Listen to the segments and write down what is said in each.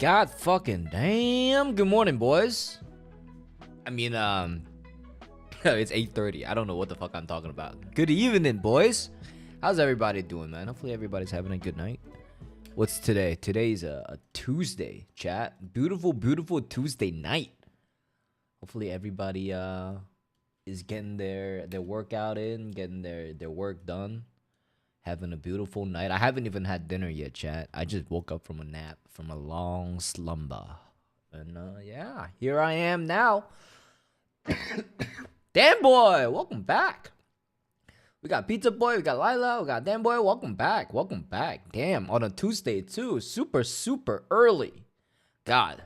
God fucking damn. Good morning, boys. I mean, it's 8:30. I don't know what the fuck I'm talking about. Good evening, boys. How's everybody doing, man? Hopefully everybody's having a good night. What's today? Today's a Tuesday, chat. Beautiful, beautiful Tuesday night. Hopefully everybody is getting their workout in, getting their work done, having a beautiful night. I haven't even had dinner yet, chat. I just woke up from a nap, from a long slumber. And yeah, here I am now. Dan Boy, welcome back. We got Pizza Boy, we got Lila, we got Dan Boy. Welcome back, welcome back. Damn, on a Tuesday too. Super, super early. God.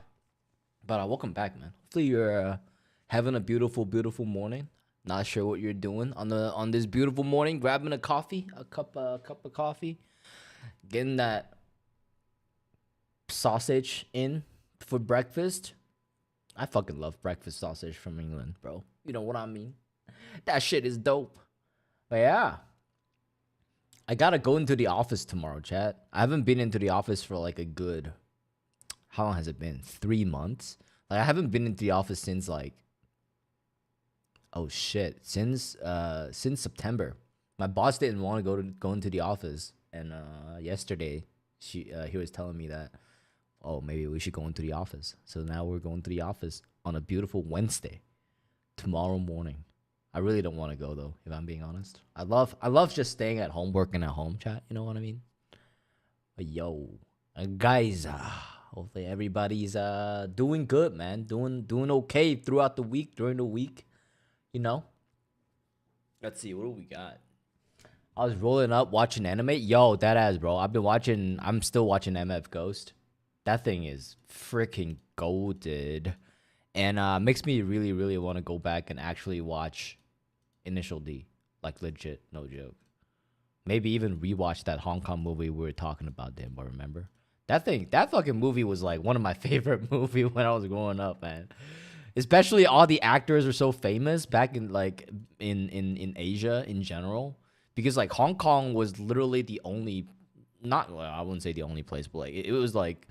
But welcome back, man. Hopefully you're having a beautiful, beautiful morning. Not sure what you're doing on this beautiful morning. Grabbing a coffee, a cup of coffee, getting that sausage in for breakfast. I fucking love breakfast sausage from England, bro. You know what I mean? That shit is dope. But yeah, I gotta go into the office tomorrow, chat. I haven't been into the office for like a good, how long has it been? 3 months. Like I haven't been into the office since like, oh shit, since September. My boss didn't want to go into the office, and yesterday he was telling me that, oh, maybe we should go into the office. So now we're going to the office on a beautiful Wednesday, tomorrow morning. I really don't want to go though, if I'm being honest. I love just staying at home, working at home, chat. You know what I mean? But yo, guys, hopefully everybody's doing good, man. Doing okay throughout the week, during the week. You know? Let's see, what do we got? I was rolling up watching anime. Yo, that ass, bro. I'm still watching MF Ghost. That thing is freaking goated. And makes me really, really want to go back and actually watch Initial D. Like legit, no joke. Maybe even rewatch that Hong Kong movie we were talking about, damn boy, remember? That fucking movie was like one of my favorite movies when I was growing up, man. Especially all the actors were so famous back in like in Asia in general. Because like Hong Kong was literally the only, not, well, I wouldn't say the only place, but like it was like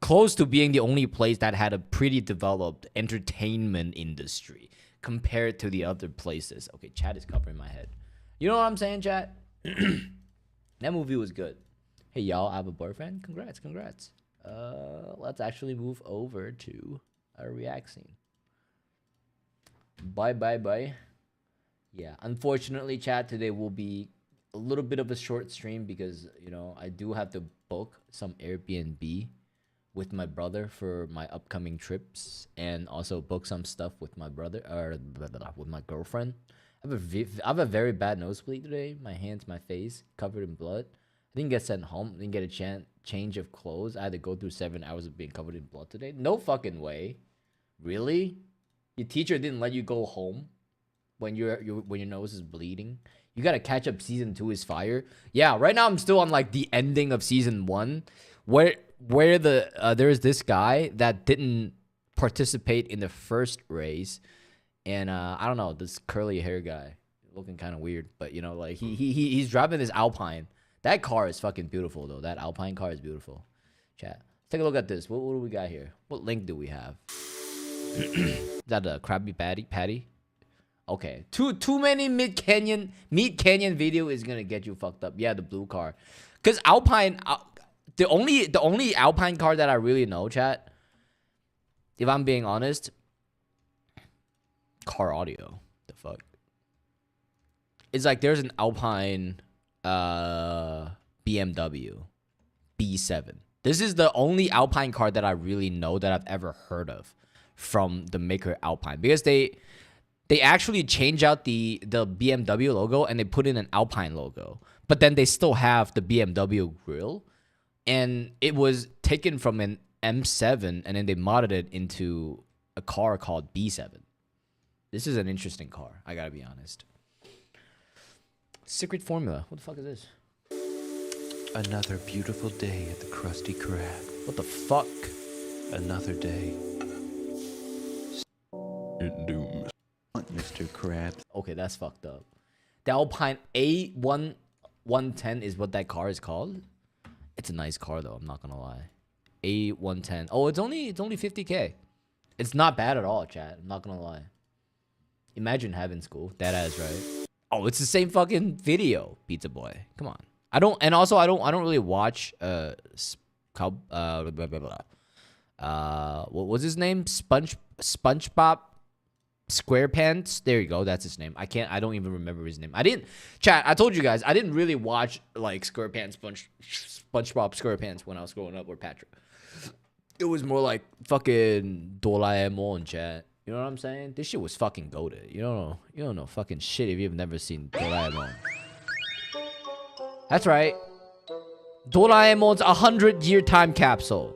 close to being the only place that had a pretty developed entertainment industry compared to the other places. Okay, chat is covering my head. You know what I'm saying, chat? That movie was good. Hey, y'all, I have a boyfriend? Congrats. Let's actually move over to a react scene. Bye. Yeah, unfortunately, chat, today will be a little bit of a short stream because, you know, I do have to book some Airbnb with my brother for my upcoming trips, and also book some stuff with my brother or with my girlfriend. I have a very bad nosebleed today. My hands, my face covered in blood. I didn't get sent home. Didn't get a change of clothes. I had to go through 7 hours of being covered in blood today. No fucking way. Really? Your teacher didn't let you go home when when your nose is bleeding? You gotta catch up. Season 2 is fire. Yeah, right now I'm still on like the ending of season 1, where there's this guy that didn't participate in the first race, and I don't know, this curly hair guy looking kind of weird, but you know, like he's driving this Alpine. That car is fucking beautiful though. That Alpine car is beautiful. Chat, let's take a look at this. What do we got here? What link do we have? Is that a Krabby Patty? Okay, too many Meat Canyon video is gonna get you fucked up. Yeah, the blue car, cause Alpine. The only Alpine car that I really know, chat, if I'm being honest, car audio. The fuck? It's like there's an Alpine BMW B7. This is the only Alpine car that I really know that I've ever heard of from the maker Alpine, because they actually change out the BMW logo and they put in an Alpine logo, but then they still have the BMW grille. And it was taken from an M7, and then they modded it into a car called B7. This is an interesting car, I gotta be honest. Secret formula. What the fuck is this? Another beautiful day at the Krusty Krab. What the fuck? Another day. In doom. Mr. Krabs. Okay, that's fucked up. The Alpine A110 is what that car is called. It's a nice car though, I'm not gonna lie. A110. Oh, it's only 50K. It's not bad at all, chat. I'm not gonna lie. Imagine having school. That ass, right? Oh, it's the same fucking video, Pizza Boy. Come on. I don't really watch blah, blah, blah. What was his name? SpongeBob SquarePants. There you go. That's his name. I don't even remember his name. I told you guys, I didn't really watch like SquarePants, SpongeBob SquarePants when I was growing up with Patrick. It was more like fucking Doraemon, chat. You know what I'm saying? This shit was fucking goated. You don't know fucking shit if you've never seen Doraemon. That's right. Doraemon's 100-year time capsule.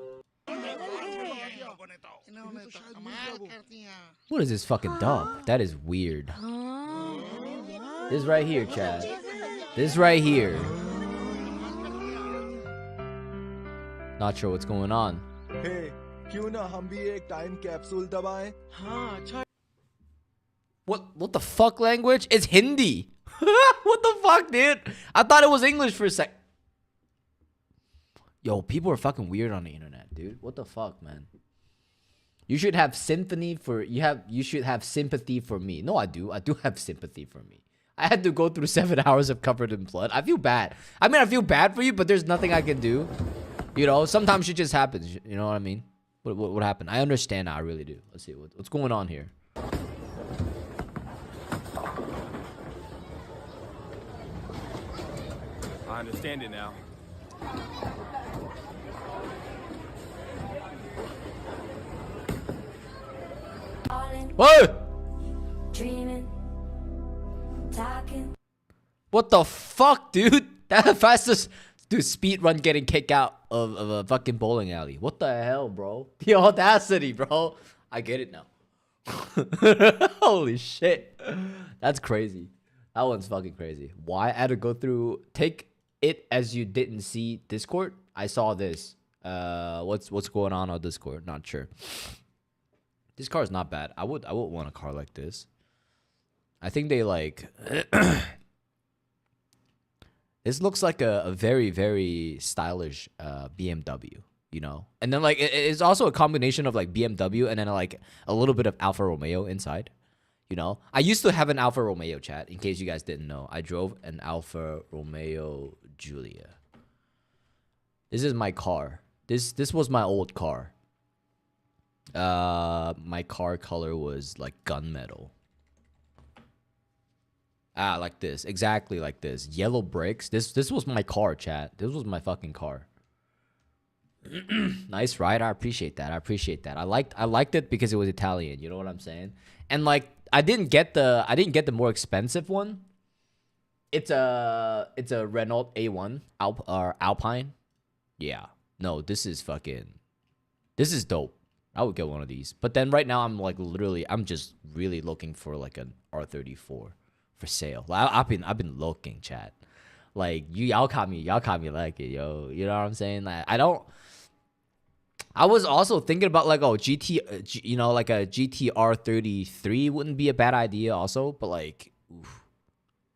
What is this fucking dub? That is weird. This right here, chat. This right here. Not sure what's going on. Hey, क्यों ना हम भी एक time capsule दबाएं? हाँ, अच्छा. What the fuck language? It's Hindi. What the fuck, dude? I thought it was English for a sec. Yo, people are fucking weird on the internet, dude. What the fuck, man? You should have sympathy for sympathy for me. No, I do. I do have sympathy for me. I had to go through 7 hours of covered in blood. I feel bad. I mean, I feel bad for you, but there's nothing I can do. You know, sometimes shit just happens. You know what I mean? What happened? I understand now. I really do. Let's see what's going on here. I understand it now. Whoa! Dreaming, talking. What the fuck, dude? That fastest dude speed run getting kicked out of a fucking bowling alley. What the hell, bro? The audacity, bro. I get it now. Holy shit. That's crazy. That one's fucking crazy. Why I had to go through take it as you didn't see Discord? I saw this. What's going on Discord? Not sure. This car is not bad. I would want a car like this. I think they like this looks like a very, very stylish BMW, you know? And then like it's also a combination of like BMW and then like a little bit of Alfa Romeo inside, you know? I used to have an Alfa Romeo, chat, in case you guys didn't know. I drove an Alfa Romeo Giulia. This is my car. This was my old car. My car color was like gunmetal. Like this. Exactly like this. Yellow bricks. This was my car, chat. This was my fucking car. Nice ride. I appreciate that. I liked it because it was Italian. You know what I'm saying? And like I didn't get the more expensive one. It's a Renault A1 Alpine. Yeah. No, this is dope. I would get one of these. But then right now I'm just really looking for like an R34 for sale. I've been looking, chat. Like y'all caught me like it, yo. You know what I'm saying? Like I was also thinking about like like a GTR 33 wouldn't be a bad idea also, but like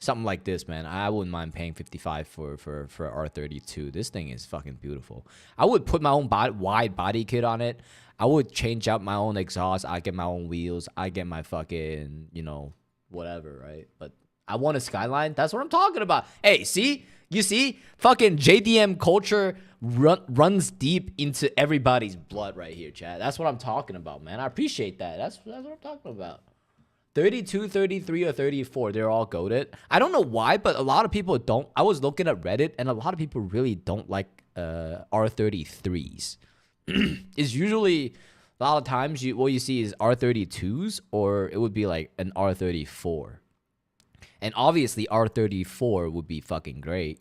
something like this, man. I wouldn't mind paying 55 for R32. This thing is fucking beautiful. I would put my own wide body kit on it. I would change out my own exhaust. I get my own wheels. I get my fucking, whatever, right? But I want a Skyline. That's what I'm talking about. Hey, see? You see? Fucking JDM culture runs deep into everybody's blood right here, Chad. That's what I'm talking about, man. I appreciate that. That's what I'm talking about. 32, 33, or 34, they're all goated. I don't know why, but a lot of people don't. I was looking at Reddit, and a lot of people really don't like R33s. It's usually a lot of times what you see is R32s, or it would be like an R34. And obviously R34 would be fucking great,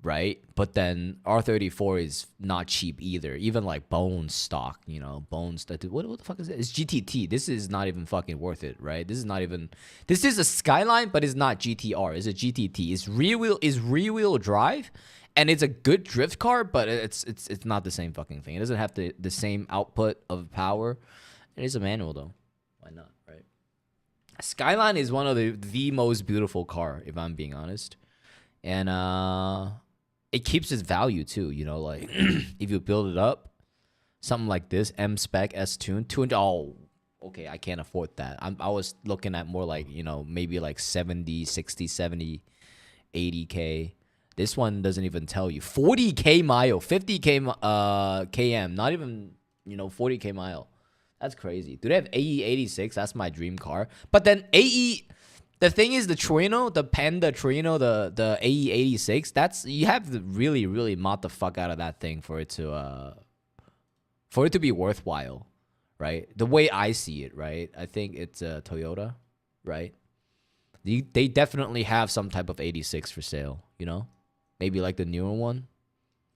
right? But then R34 is not cheap either. Even like bone stock, bones that what the fuck is it? It's GTT. This is not even fucking worth it, right? This is a Skyline, but it's not GTR. It's a GTT. It's rear wheel drive. And it's a good drift car, but it's not the same fucking thing. It doesn't have the same output of power. It is a manual though. Why not, right? Skyline is one of the most beautiful car, if I'm being honest. And it keeps its value too. You know, like if you build it up, something like this, M spec S tune, 200. Oh, okay, I can't afford that. I was looking at more like, you know, maybe like 70, 60, 70, 80K. This one doesn't even tell you. 40K mile, 50K KM, not even, you know, 40K mile. That's crazy. Do they have AE86? That's my dream car. But then AE, the thing is, the Torino, the Panda Torino, the AE86, that's, you have to really, really mod the fuck out of that thing for it to be worthwhile, right? The way I see it, right? I think it's Toyota, right? They definitely have some type of 86 for sale, you know? Maybe like the newer one.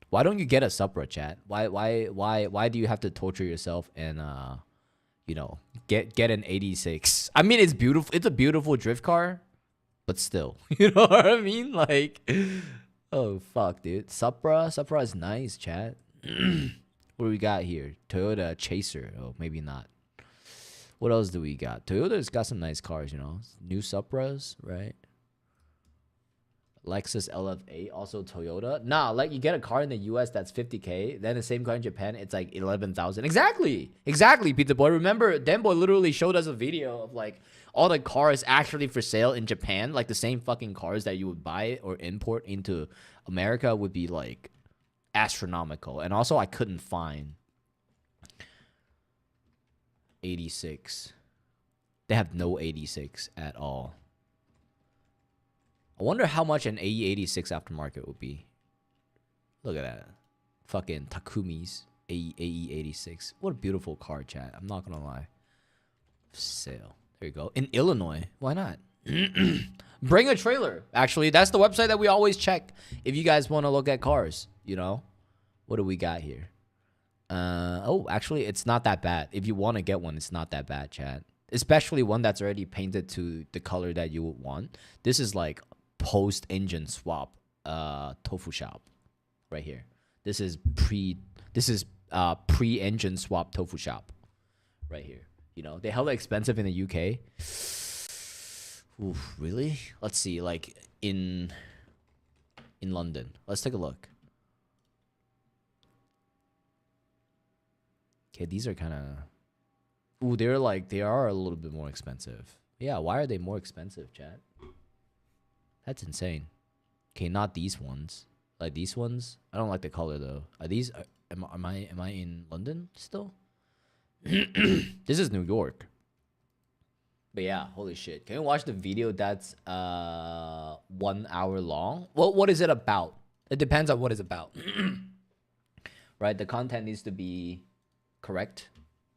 Why don't you get a Supra, chat? Why do you have to torture yourself and you know, get an 86? I mean, it's beautiful. It's a beautiful drift car, but still, you know what I mean? Like, oh fuck, dude. Supra is nice, chat. What do we got here? Toyota Chaser. Oh, maybe not. What else do we got? Toyota's got some nice cars, you know. New Supras, right? Lexus LF8, also Toyota. Nah, like you get a car in the US that's 50K, then the same car in Japan, it's like 11,000. Exactly, Pizza Boy. Remember, Dan Boy literally showed us a video of like all the cars actually for sale in Japan, like the same fucking cars that you would buy or import into America would be like astronomical. And also, I couldn't find 86. They have no 86 at all. I wonder how much an AE86 aftermarket would be. Look at that. Fucking Takumi's AE86. What a beautiful car, chat. I'm not gonna lie. Sale. There you go. In Illinois. Why not? Bring a trailer. Actually, that's the website that we always check if you guys want to look at cars, you know? What do we got here? Oh, actually, it's not that bad. If you want to get one, it's not that bad, chat. Especially one that's already painted to the color that you would want. This is like post-engine swap tofu shop right here. This is pre-engine swap tofu shop right here. You know, they hella expensive in the UK. Oof, really? Let's see, like in London. Let's take a look. Okay, these are kind of... Ooh, they are a little bit more expensive. Yeah, why are they more expensive, chat? That's insane. Okay, not these ones. Like these ones? I don't like the color though. Are these... Am I in London still? This is New York. But yeah, holy shit. Can you watch the video that's 1 hour long? Well, what is it about? It depends on what it's about. Right? The content needs to be correct.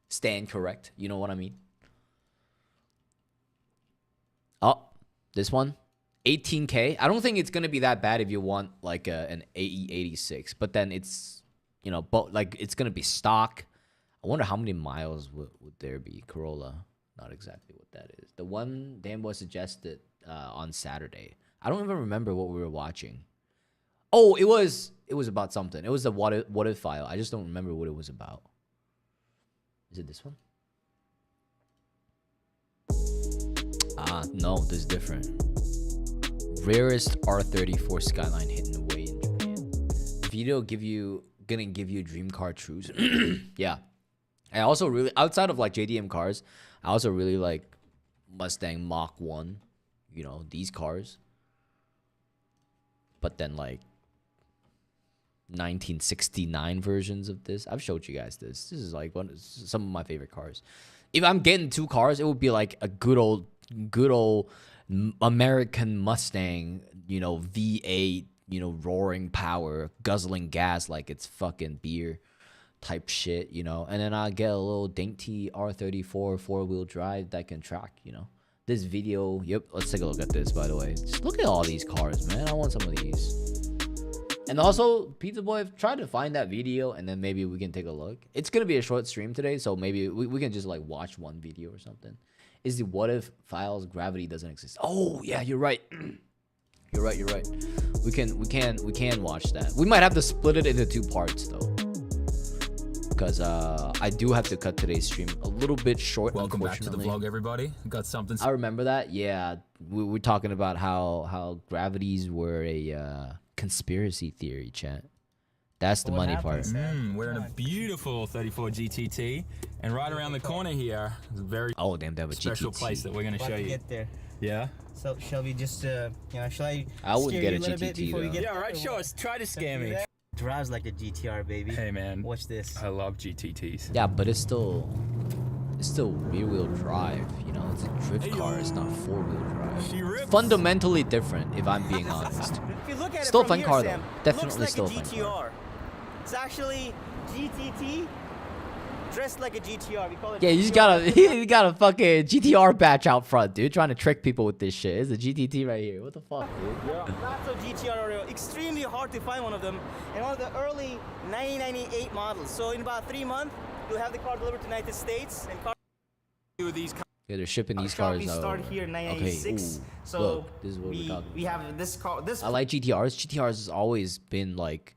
Stand correct. You know what I mean? Oh, this one. 18K. I don't think it's going to be that bad if you want like an AE86. But then it's, you know, but like it's going to be stock. I wonder how many miles would there be. Corolla. Not exactly what that is. The one Dan Boy suggested on Saturday. I don't even remember what we were watching. Oh, it was about something. It was the what if file. I just don't remember what it was about. Is it this one? Ah, no, this is different. Rarest R34 Skyline hidden away in Japan. Video gonna give you dream car truths. Yeah. I also really, outside of like JDM cars, I also really like Mustang Mach 1. You know, these cars. But then like 1969 versions of this. I've showed you guys this. This is like some of my favorite cars. If I'm getting two cars, it would be like a good old American Mustang, you know, V8, you know, roaring power, guzzling gas like it's fucking beer type shit, you know. And then I'll get a little dainty R34 4-wheel drive that can track, you know. This video, yep, let's take a look at this, by the way. Just look at all these cars, man. I want some of these. And also, Pizza Boy, try to find that video, and then maybe we can take a look. It's going to be a short stream today, so maybe we can just, like, watch one video or something. Is the what if files gravity doesn't exist? Oh, yeah, you're right. You're right. We can watch that. We might have to split it into 2 parts, though. Because I do have to cut today's stream a little bit short. Welcome back to the vlog, everybody. Got something. I remember that. Yeah, we're talking about how gravities were a conspiracy theory, chat. That's the money part. We're in a beautiful 34 GTT, and right around the corner here is a very Oh damn, they have a special GTT. place that we're gonna show you. Get there. Yeah. So shall we just, shall I would scare get you a little bit GTT before we though. get Yeah. Right. Sure. Try to scare me. Drives like a GTR, baby. Hey man. Watch this. I love GTTs. Yeah, but it's still rear wheel drive. You know, it's a drift car. It's not 4-wheel drive. She rips. Fundamentally different, if I'm being honest. If you look at Still it a from fun here, car, Sam, though. Definitely looks still like a a fun GTR. car. It's actually GTT dressed like a GTR. We call it. Yeah, you just you got a fucking GTR batch out front, dude. Trying to trick people with this shit. It's a GTT right here. What the fuck, dude? Lots of GTR are extremely hard to find one of them, and one of the early 1998 models. So in about 3 months, you'll have the car delivered to the United States, and car These Yeah, they're shipping these shop cars we out. started here in 1996. Ooh, so look, this is what we're talking we have this car. This I like GTRs. GTRs has always been like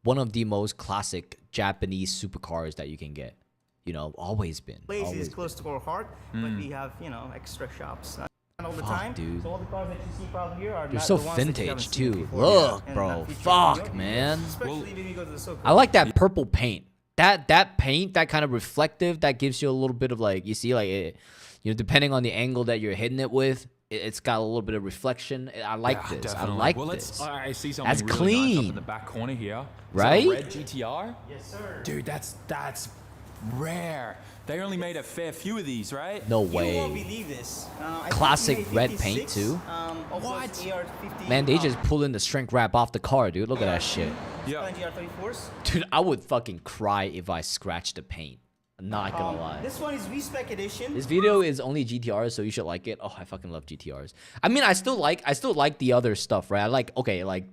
one of the most classic Japanese supercars that you can get. You know, always been. place Always is close to our heart, but we have extra shops. All the Fuck, time. dude. So all the cars that you see probably here are They're not so the ones that you haven't vintage seen too. before. Look, And bro. that feature Fuck, New York, man. Especially when you go to the so I like that purple paint. That paint, that kind of reflective, that gives you a little bit of like, you see, like it, you know, depending on the angle that you're hitting it with, it's got a little bit of reflection. I like this. Definitely. I like well, this. I see something That's really nice up clean. in the back corner here. Is Right? that a red GTR? Yes, sir. Dude, that's rare. They only made a fair few of these, right? No You won't way. believe this. I think Classic we made red 56, paint, too. Of What? those AR-50, Man, they just pulling the shrink wrap off the car, dude. Look at that shit. Yeah. GR34s. Dude, I would fucking cry if I scratched the paint. I'm not gonna lie. This one is V-Spec edition. This video is only GTRs, so you should like it. Oh, I fucking love GTRs. I mean, I still like the other stuff, right? I like, okay, like,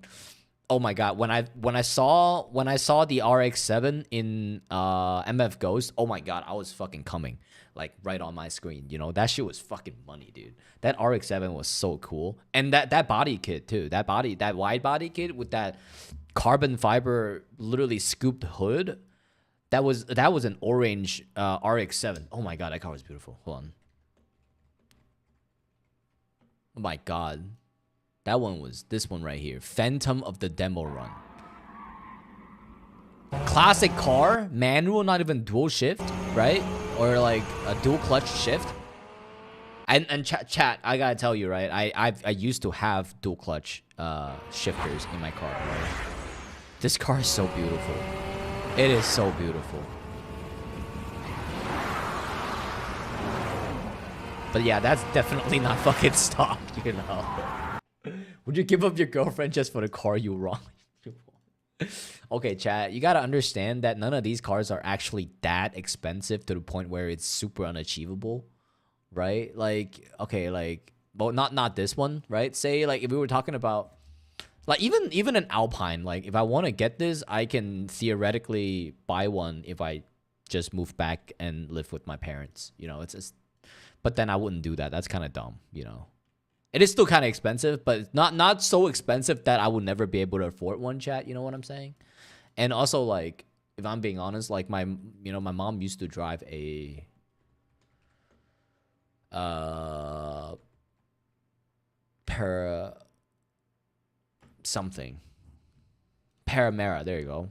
oh my god, when I saw the RX-7 in MF Ghost, oh my god, I was fucking coming, like right on my screen. You know, that shit was fucking money, dude. That RX-7 was so cool, and that body kit too. That wide body kit with that carbon fiber, literally scooped hood. That was an orange RX-7. Oh my god, that car was beautiful. Hold on. Oh my god. That one was this one right here. Phantom of the Demo Run. Classic car, manual, not even dual shift, right? Or like a dual clutch shift. And chat, I gotta tell you, right? I used to have dual clutch shifters in my car, right? This car is so beautiful. It is so beautiful. But yeah, that's definitely not fucking stock, you know. Would you give up your girlfriend just for the car you wrong? Okay, chat, you gotta understand that none of these cars are actually that expensive to the point where it's super unachievable, right? Like, okay, like, well, not this one, right? Say, like, if we were talking about, like, even an Alpine, like, if I want to get this, I can theoretically buy one if I just move back and live with my parents, you know. It's just, but then I wouldn't do that. That's kind of dumb, you know. It is still kind of expensive, but it's not so expensive that I would never be able to afford one, chat. You know what I'm saying? And also, like, if I'm being honest, like, my mom used to drive a Paramera. There you go.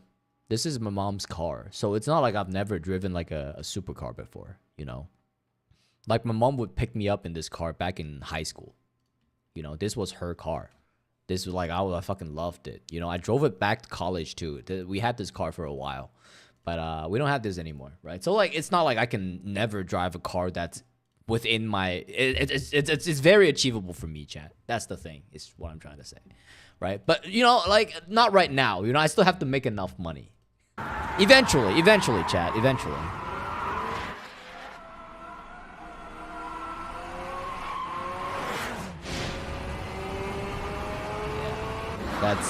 This is my mom's car, so it's not like I've never driven like a supercar before, you know. Like, my mom would pick me up in this car back in high school. You know, this was her car. This was like, I fucking loved it. You know, I drove it back to college too. We had this car for a while, but we don't have this anymore, right? So, like, it's not like I can never drive a car that's within my. It's very achievable for me, chat. That's the thing. Is what I'm trying to say, right? But, you know, like, not right now. You know, I still have to make enough money. Eventually, chat. Eventually.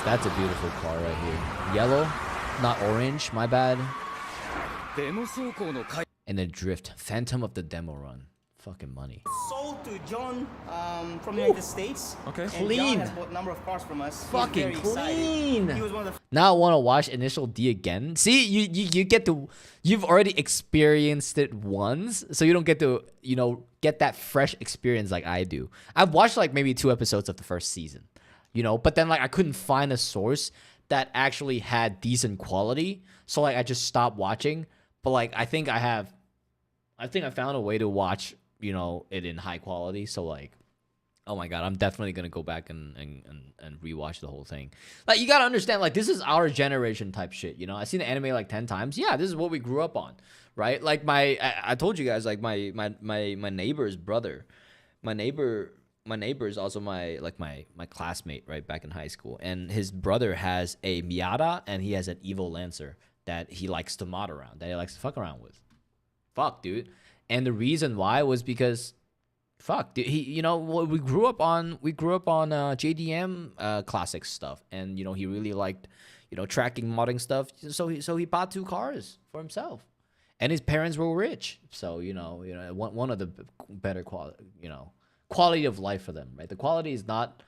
That's a beautiful car right here. Yellow, not orange, my bad. And then drift. Phantom of the Demo Run. Fucking money. Sold to John from the United States. Okay. And Clean. John has bought a number of cars from us. He's Fucking very excited. clean. He was one of the Now I want to watch Initial D again. See, you get to, you've already experienced it once, so you don't get to, you know, get that fresh experience like I do. I've watched like maybe 2 episodes of the first season. you know. But then like I couldn't find a source that actually had decent quality, so like I just stopped watching. But like I think I found a way to watch, you know, it in high quality. So like, oh my god, I'm definitely gonna go back and rewatch the whole thing. Like, you gotta understand, like, this is our generation type shit, you know. I've seen the anime like 10 times. Yeah, this is what we grew up on, right? Like I told you guys, like my neighbor's brother, my neighbor is also my classmate, right, back in high school, and his brother has a Miata and he has an Evo Lancer that he likes to mod around, that he likes to fuck around with. Fuck, dude. And the reason why was because, fuck, dude, he, you know, we grew up on JDM classic stuff, and you know, he really liked, you know, tracking modding stuff. So he bought 2 cars for himself, and his parents were rich. So you know, one of the better quality of life for them, right? The quality is not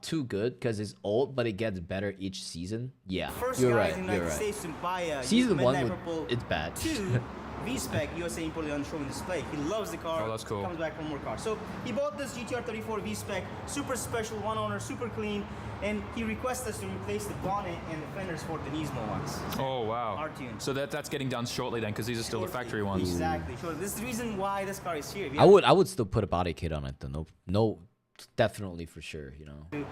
too good because it's old, but it gets better each season. Yeah, First you're guy right. in the You're United right. States to buy a Season 1, Midnight Purple it's bad. 2 V-Spec USA imported on showing display. He loves the car. Oh, that's cool. Comes back for more cars. So he bought this GTR 34 V-Spec, super special, one owner, super clean, and he requested us to replace the bonnet and the fenders for the Nismo ones. Oh wow. Our tune. So that's getting done shortly then, because these are still the factory ones. Exactly. So this is the reason why this car is here. I would still put a body kit on it though. No, definitely for sure. You know. Do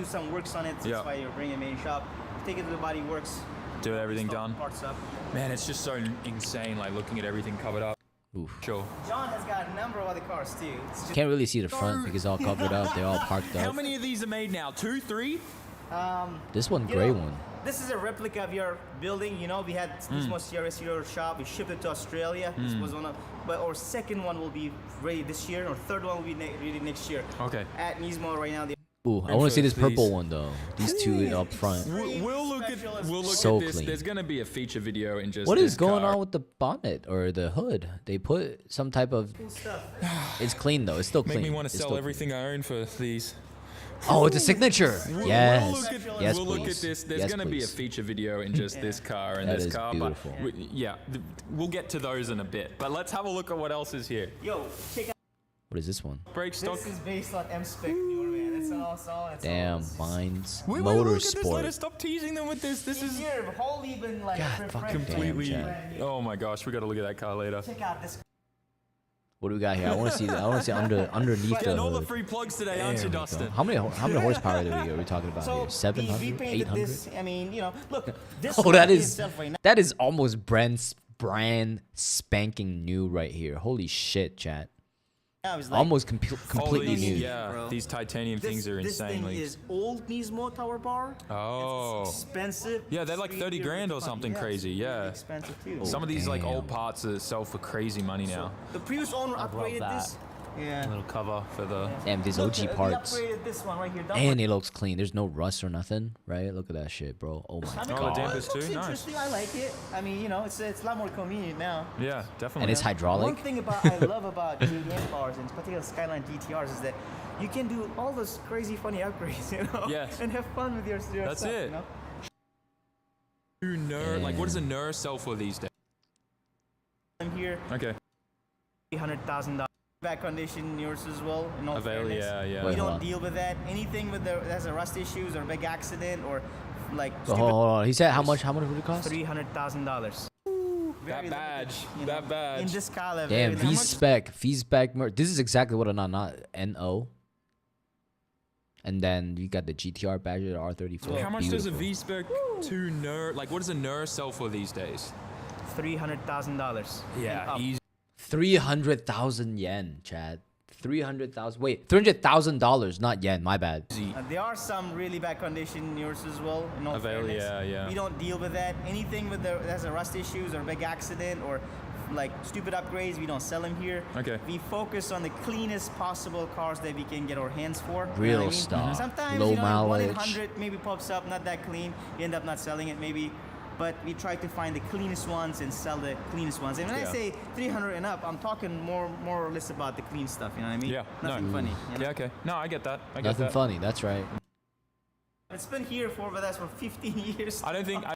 some works on it. So that's why you're bringing it main shop. Take it to the body works. Do everything install done. Parts up. Man, it's just so insane, like looking at everything covered up. Oof. Sure. John has got a number of other cars too. It's just, Can't really see the front because it's all covered up. They're all parked How up. many of these are made now? 2, 3? This one, you gray know, one. This is a replica of your building. You know, we had Nismo Sierra Zero shop. We shipped it to Australia. This was one of, but our second one will be ready this year. Our third one will be ready next year. Okay. At Nismo right now. Ooh, I want to see this purple These. one though. These 2 up front. We'll look at So this. clean. There's gonna be a feature video in just What this is going car. on with the bonnet or the hood? They put some type of. Cool stuff. It's clean though. It's still clean. Make me want to It's sell still everything I own for these. clean. Oh, it's a signature. Yes. Yes, We'll look at please. this. There's Yes, gonna be a please. feature video in just this car and That this is car. beautiful. But we'll get to those in a bit. But let's have a look at what else is here. Yo, check out. What is this one? Brake stock. This is based on M-Spec newer, man. It's an all. Damn, Mines Wait, look at this. Let us Motorsport. stop teasing them with this. This is Here, wholly been like God, fucking completely. damn, Chad. Oh my gosh, we got to look at that car later. Check out this. What do we got here? I want to see. I want to see underneath the Getting all the hood. free plugs today, aren't you, There we go. Dustin? How many horsepower are we talking about So here? 700, we painted 800? this. I mean, you know, look. This Oh, car that in is itself right now, that is almost brand spanking new right here. Holy shit, chat. is like, Almost All completely these, new. yeah, bro. these titanium this, things are this insane. thing is old Nismo tower bar. Oh. It's expensive. Yeah, they're like 30 grand or something crazy, yeah. Expensive too. Some of these like Damn. old parts that sell for crazy money now. The previous owner upgraded that. this. Yeah. Little cover for the. Damn, these Look, OG we parts. upgraded this one right here. Don't And it looks clean. There's no rust or nothing, right? Look at that shit, bro. Oh my I mean, Oh, the god. dampers it looks too? Nice. interesting. I like it. I mean, you know, it's a lot more convenient now. Yeah, definitely. And it's One hydraulic. thing I love about JDM cars, and particularly Skyline GTRs, is that you can do all those crazy, funny upgrades, you know, Yes. and have fun with your That's stuff, it. You know? Like, what does a NER sell for these days? I'm here, Okay. $300,000 back condition yours as well. In all Avail, fairness. yeah. Wait, We hold don't on. deal with that. Anything with that has a rust issues or big accident or like But hold on. He said how much would it cost? $300,000. That badge. That badge. In this color. Damn, very limited. V-spec. This is exactly what a not NO. And then you got the GTR badge, the R34. How much does a Beautiful. V-Spec 2 NER, like what does a NER sell for these days? $300,000. Yeah, Up. easy. 300,000 yen, Chad. 300,000. Wait, $300,000, not yen. My bad. There are some really bad condition yours as well. In all Avail, fairness. yeah. We don't deal with that. Anything with that has a rust issues or big accident or like stupid upgrades, we don't sell them here. Okay. We focus on the cleanest possible cars that we can get our hands for. You know Real what I mean? stuff. Sometimes Low you know, 1 in mileage. 100 maybe pops up, not that clean. You end up not selling it maybe. But we try to find the cleanest ones and sell the cleanest ones. And when Yeah. I say 300 and up, I'm talking more or less about the clean stuff. You know what I mean? Yeah. Nothing No. funny. You know? Yeah, okay. No, I get that. I get Nothing that. funny. That's right. It's been here with us for 15 years. I don't think. I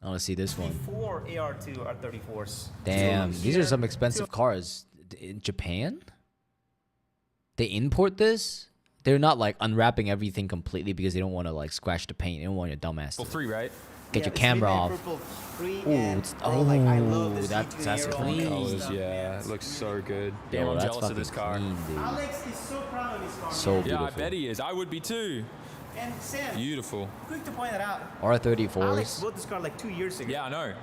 want to see this one. 4 AR2 R34s. Damn, these are some expensive cars. In Japan? They import this? they're not like unwrapping everything completely because they don't want to like scratch the paint. They don't want your dumbass Well, to 3, right? get your it's camera midnight off. purple 3, Ooh, and it's like, I love the that's C2 clean. aero Colors, stuff, yeah, man. it looks so good. Damn, Yo, I'm that's jealous of fucking this car. clean, dude. Alex is so proud of his car. So man. beautiful. Yeah, I bet he is. I would be too. And Sam, Beautiful. quick to point that out. Alex R34s. bought this car like 2 years ago. Yeah, I know.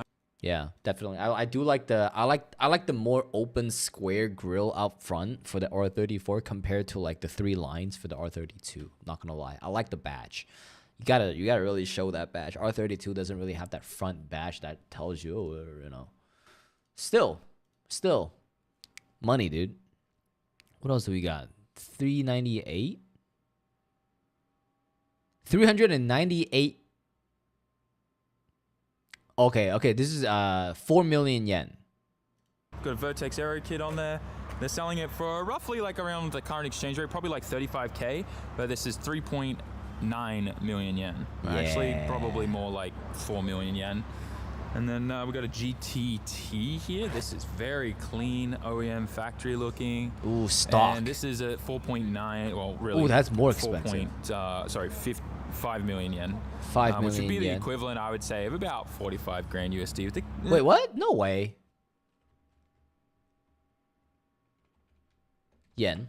Yeah, definitely. I do like the I like the more open square grill out front for the R34 compared to like the 3 lines for the R32. Not gonna lie, I like the badge. You gotta really show that badge. R32 doesn't really have that front badge that tells you, oh, you know. Still, money, dude. What else do we got? 398. 398. Okay, this is 4 million yen. Got a Vertex Aero kit on there. They're selling it for roughly like around the current exchange rate, probably like 35K, but this is 3.9 million yen. Actually, Yeah. probably more like 4 million yen. And then we got a GTT here. This is very clean, OEM factory looking. Ooh, stock. And this is a 4.9, well, really. Ooh, that's more 4 expensive. Sorry, 5 million yen. 5 Which would be million the yen. equivalent, I would say, of about 45 grand USD. Wait, what? No way. Yen.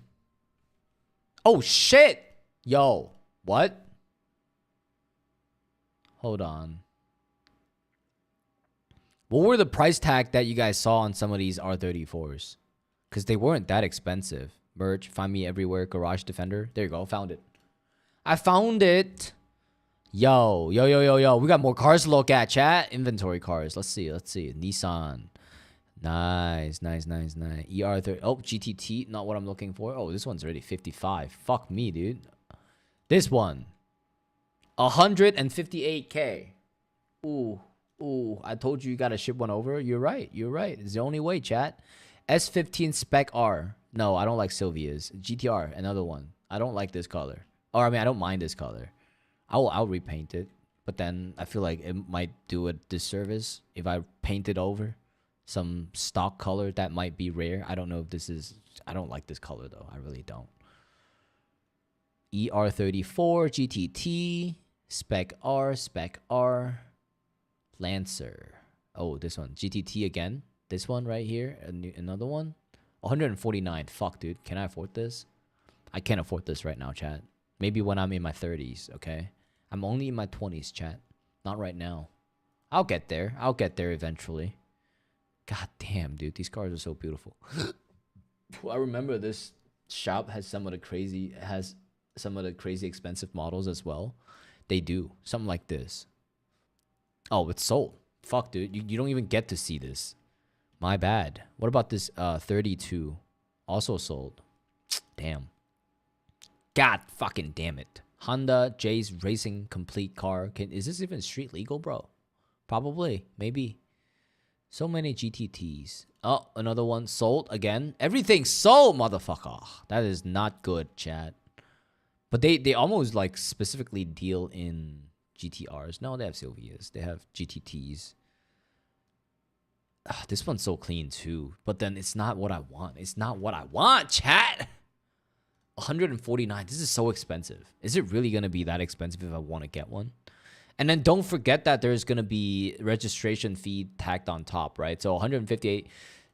Oh shit! Yo, what? Hold on. What were the price tag that you guys saw on some of these R34s? Because they weren't that expensive. Merch, find me everywhere, Garage Defender. There you go, found it. I found it. Yo. We got more cars to look at, chat. Inventory cars. Let's see. Nissan. Nice. ER30. Oh, GTT. Not what I'm looking for. Oh, this one's already 55. Fuck me, dude. This one. 158K. Ooh. I told you gotta ship one over. You're right. It's the only way, chat. S15 Spec R. No, I don't like Sylvia's. GTR. Another one. I don't like this color. Or, I mean, I don't mind this color. I'll repaint it. But then I feel like it might do a disservice if I paint it over some stock color that might be rare. I don't know if this is... I don't like this color, though. I really don't. ER34, GTT, Spec R, Lancer. Oh, this one. GTT again. This one right here. Another one. 149. Fuck, dude. Can I afford this? I can't afford this right now, chat. Maybe when I'm in my 30s, okay? I'm only in my 20s, chat. Not right now. I'll get there. Eventually. God damn, dude. These cars are so beautiful. I remember this shop has some of the crazy expensive models as well. They do. Something like this. Oh, it's sold. Fuck, dude. You don't even get to see this. My bad. What about this 32? Also sold. Damn. God fucking damn it. Honda J's Racing Complete car. Is this even street legal, bro? Probably. Maybe. So many GTTs. Oh, another one sold again. Everything sold, motherfucker. That is not good, chat. But they almost like specifically deal in GTRs. No, they have Sylvias. They have GTTs. This one's so clean too. But then it's not what I want. Chat. 149. This is so expensive. Is it really going to be that expensive if I want to get one? And then don't forget that there's going to be registration fee tacked on top, right? So 158.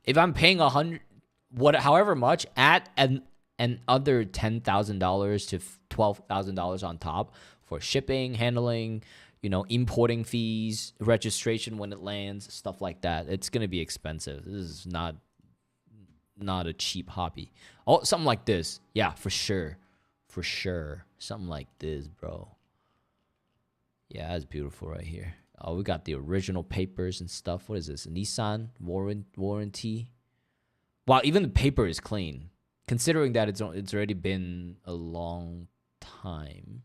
If I'm paying however much, add an other $10,000 to $12,000 on top for shipping, handling, importing fees, registration when it lands, stuff like that. It's going to be expensive. This is not a cheap hobby. Oh, something like this. Yeah, for sure. Something like this, bro. Yeah, that's beautiful right here. Oh, we got the original papers and stuff. What is this? Nissan warranty. Wow, even the paper is clean. Considering that it's already been a long time.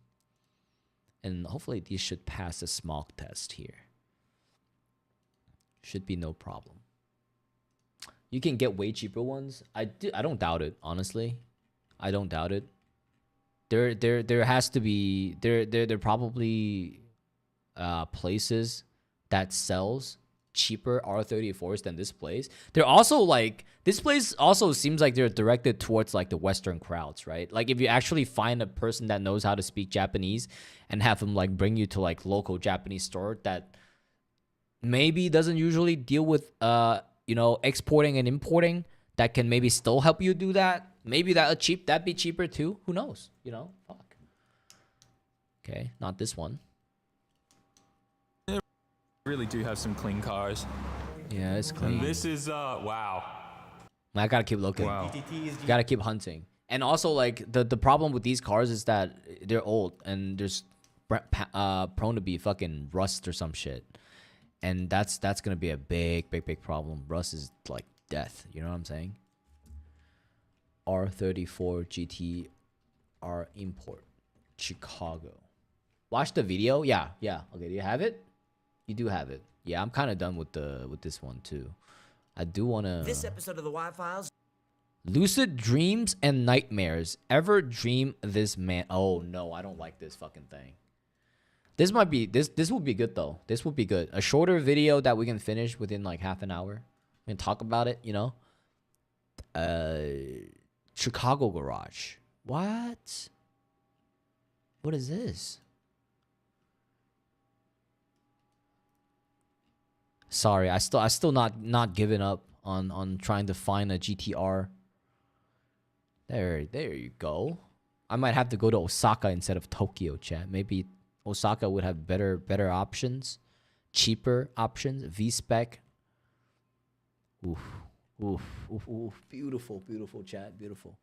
And hopefully these should pass the smog test here. Should be no problem. You can get way cheaper ones. I don't doubt it, honestly. I don't doubt it. There has to be there probably places that sells cheaper R34s than this place. They're also like, this place also seems like they're directed towards like the Western crowds, right? Like if you actually find a person that knows how to speak Japanese and have them like bring you to like local Japanese store that maybe doesn't usually deal with, you know, exporting and importing, that can maybe still help you do that. Maybe that'd be cheaper too. Who knows? You know, fuck. Okay, not this one. Really do have some clean cars. Yeah, it's clean. And this is wow. I gotta keep looking. Wow. Gotta keep hunting. And also, like the problem with these cars is that they're old and there's prone to be fucking rust or some shit. And that's gonna be a big problem. Rust is like death. You know what I'm saying? R34 GT R import Chicago. Watch the video. Yeah. Okay, do you have it? You do have it. Yeah, I'm kind of done with this one too. I do want to. This episode of the Y-Files. Lucid dreams and nightmares. Ever dream this man? Oh no, I don't like this fucking thing. This might be this would be good though. This would be good. A shorter video that we can finish within like half an hour and talk about it. You know. Chicago garage. What? What is this? Sorry, I still not giving up on trying to find a GTR. There you go. I might have to go to Osaka instead of Tokyo, chat. Maybe Osaka would have better options, cheaper options, V-spec. Oof. Beautiful, chat. Beautiful.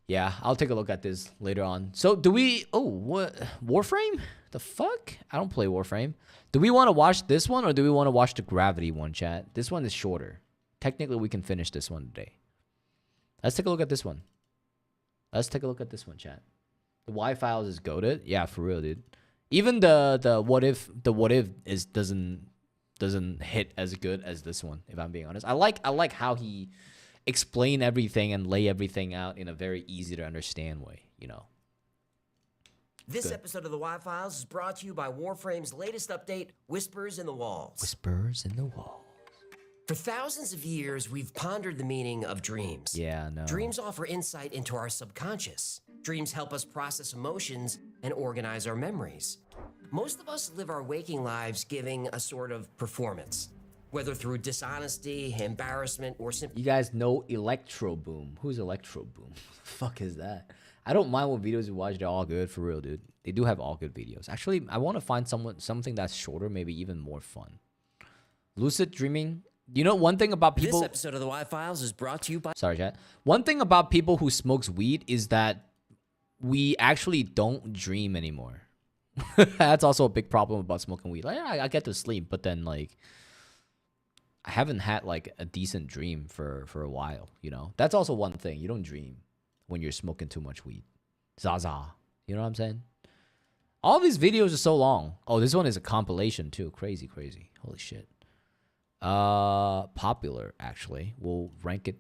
Yeah, I'll take a look at this later on. So do we... Oh, what? Warframe? The fuck? I don't play Warframe. Do we want to watch this one or do we want to watch the Gravity one, chat? This one is shorter. Technically, we can finish this one today. Let's take a look at this one. Chat. The Y-Files is goated. Yeah, for real, dude. Even the what if is doesn't hit as good as this one, if I'm being honest. I like how he explain everything and lay everything out in a very easy to understand way, you know. This episode of the Y-Files is brought to you by Warframe's latest update, Whispers in the Walls. Whispers in the Walls. For thousands of years, we've pondered the meaning of dreams. Yeah, no. Dreams offer insight into our subconscious. Dreams help us process emotions and organize our memories. Most of us live our waking lives giving a sort of performance, whether through dishonesty, embarrassment, or simply... You guys know Electro Boom. Who's Electro Boom? Fuck is that? I don't mind what videos you watch. They're all good, for real, dude. They do have all good videos. Actually, I want to find something that's shorter, maybe even more fun. Lucid dreaming. You know, one thing about people... This episode of the Y-Files is brought to you by... Sorry, chat. One thing about people who smokes weed is that we actually don't dream anymore. That's also a big problem about smoking weed. Like, I get to sleep, but then, like... I haven't had, like, a decent dream for a while, you know? That's also one thing. You don't dream when you're smoking too much weed. Zaza. You know what I'm saying? All these videos are so long. Oh, this one is a compilation, too. Crazy. Holy shit. Popular, actually. We'll rank it.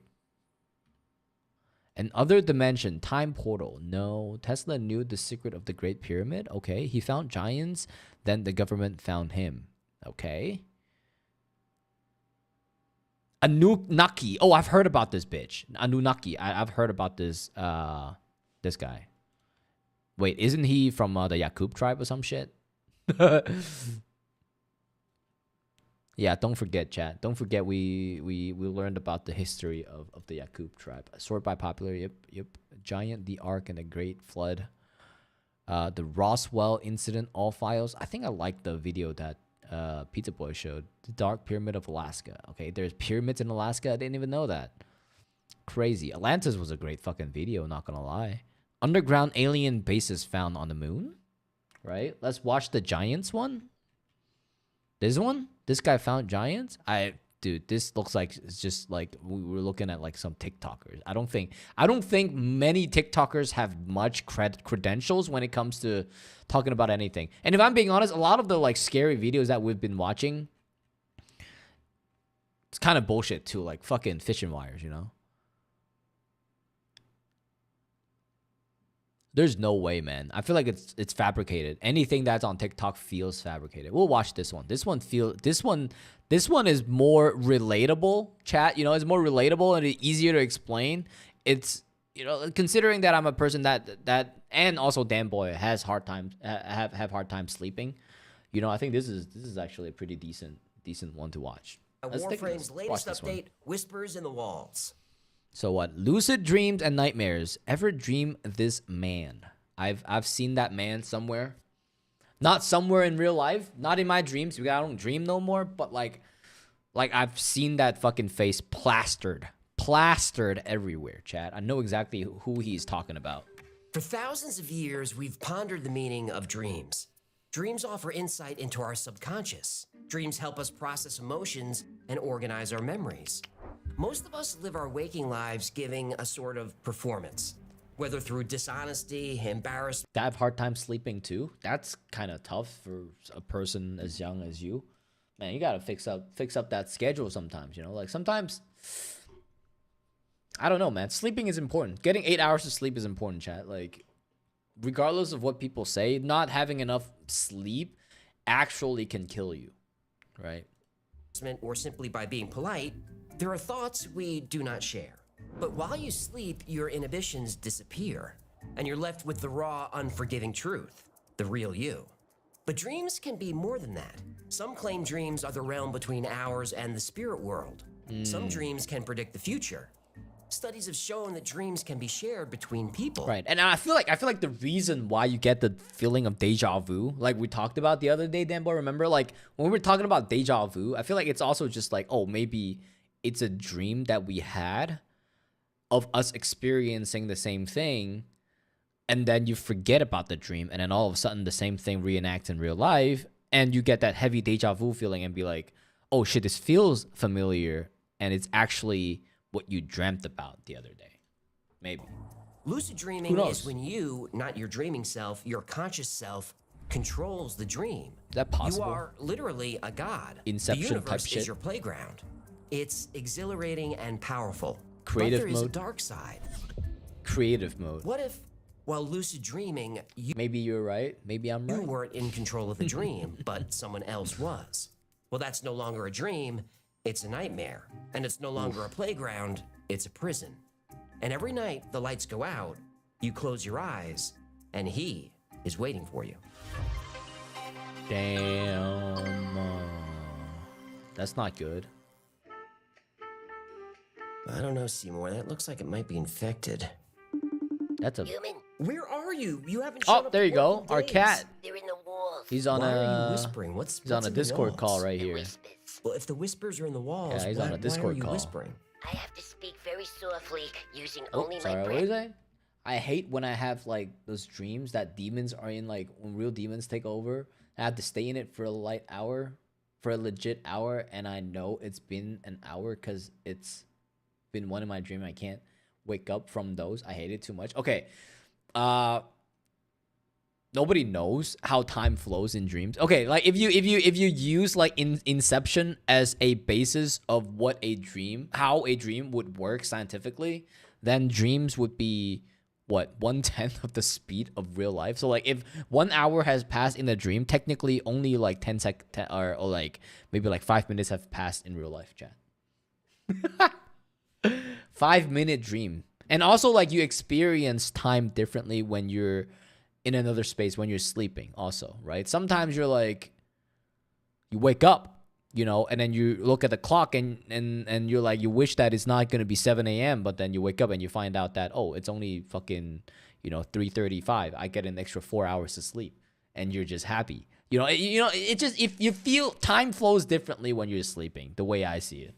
An other dimension. Time portal. No. Tesla knew the secret of the Great Pyramid. Okay. He found giants. Then the government found him. Okay. Anunnaki. Oh, I've heard about this bitch. Anunnaki. I've heard about this this guy. Wait, isn't he from the Yakub tribe or some shit? Yeah, don't forget, chat. Don't forget we learned about the history of the Yakub tribe. Sort by popular. Yep. Giant, the Ark, and the Great Flood. The Roswell incident, all files. I think I liked the video that Pizza Boy showed. The Dark Pyramid of Alaska. Okay, there's pyramids in Alaska. I didn't even know that. Crazy. Atlantis was a great fucking video, not gonna lie. Underground alien bases found on the moon. Right? Let's watch the giants one. This one? This guy found giants? Dude, this looks like it's just like we were looking at like some TikTokers. I don't think many TikTokers have much credentials when it comes to talking about anything. And if I'm being honest, a lot of the like scary videos that we've been watching, it's kind of bullshit too, like fucking fishing wires, you know? There's no way, man. I feel like it's fabricated. Anything that's on TikTok feels fabricated. We'll watch this one. This one is more relatable, chat. You know, it's more relatable and it's easier to explain. It's, you know, considering that I'm a person that and also Dan Boy has hard time have hard time sleeping. You know, I think this is actually a pretty decent one to watch. Warframe's latest update, Whispers in the Walls. So what? Lucid dreams and nightmares. Ever dream this man? I've seen that man somewhere. Not somewhere in real life. Not in my dreams because I don't dream no more. But like I've seen that fucking face plastered everywhere, chat. I know exactly who he's talking about. For thousands of years, we've pondered the meaning of dreams. Dreams offer insight into our subconscious. Dreams help us process emotions and organize our memories. Most of us live our waking lives giving a sort of performance, whether through dishonesty, embarrassment. I have hard time sleeping too. That's kind of tough for a person as young as you. Man, you gotta fix up that schedule sometimes, you know? Like sometimes, I don't know, man. Sleeping is important. Getting 8 hours of sleep is important, chat. Like, regardless of what people say, not having enough sleep actually can kill you, right? Or simply by being polite, there are thoughts we do not share. But while you sleep, your inhibitions disappear, and you're left with the raw, unforgiving truth, the real you. But dreams can be more than that. Some claim dreams are the realm between ours and the spirit world. Some dreams can predict the future. Studies have shown that dreams can be shared between people. Right. And I feel like the reason why you get the feeling of deja vu, like we talked about the other day, Dan Boy, remember? Like when we were talking about deja vu, I feel like it's also just like, oh, maybe it's a dream that we had of us experiencing the same thing, and then you forget about the dream, and then all of a sudden the same thing reenacts in real life, and you get that heavy deja vu feeling and be like, oh shit, this feels familiar, and it's actually what you dreamt about the other day. Maybe. Lucid dreaming is when you, not your dreaming self, your conscious self, controls the dream. Is that possible? You are literally a god. Inception the universe type shit. is your playground. It's exhilarating and powerful. Creative but there is mode. a dark side. Creative mode. What if, while lucid dreaming, Maybe you're right. Maybe I'm you right. weren't in control of the dream, but someone else was? Well, that's no longer a dream. It's a nightmare. And it's no longer a playground. It's a prison. And every night the lights go out, you close your eyes, and he is waiting for you. Damn. That's not good. I don't know, Seymour. That looks like it might be infected. That's a... Human? Where are you? You haven't shown Oh, up there you for go. 14 Our days. cat. They're in the walls. He's on Why are you a... whispering? He's on a in the Discord walls? call right here. Whispers. Well, if the whispers are in the walls, Yeah, he's why, on a why are Discord you call. whispering? I have to speak very softly using Oh, only sorry, my what breath. was I? I hate when I have like those dreams that demons are in, like when real demons take over. I have to stay in it for a legit hour, and I know it's been an hour because it's been one in my dream. I can't wake up from those. I hate it too much. Okay. Nobody knows how time flows in dreams. Okay, like if you use like Inception as a basis of what a dream, how a dream would work scientifically, then dreams would be what, 1/10 of the speed of real life. So like if 1 hour has passed in a dream, technically only like 10 or like maybe like 5 minutes have passed in real life, chat. 5-minute dream. And also like you experience time differently when you're in another space, when you're sleeping also, right? Sometimes you're like, you wake up, you know, and then you look at the clock and you're like, you wish that it's not going to be 7 a.m. But then you wake up and you find out that, oh, it's only fucking, 3:35. I get an extra 4 hours to sleep, and you're just happy. It just, if you feel time flows differently when you're sleeping, the way I see it,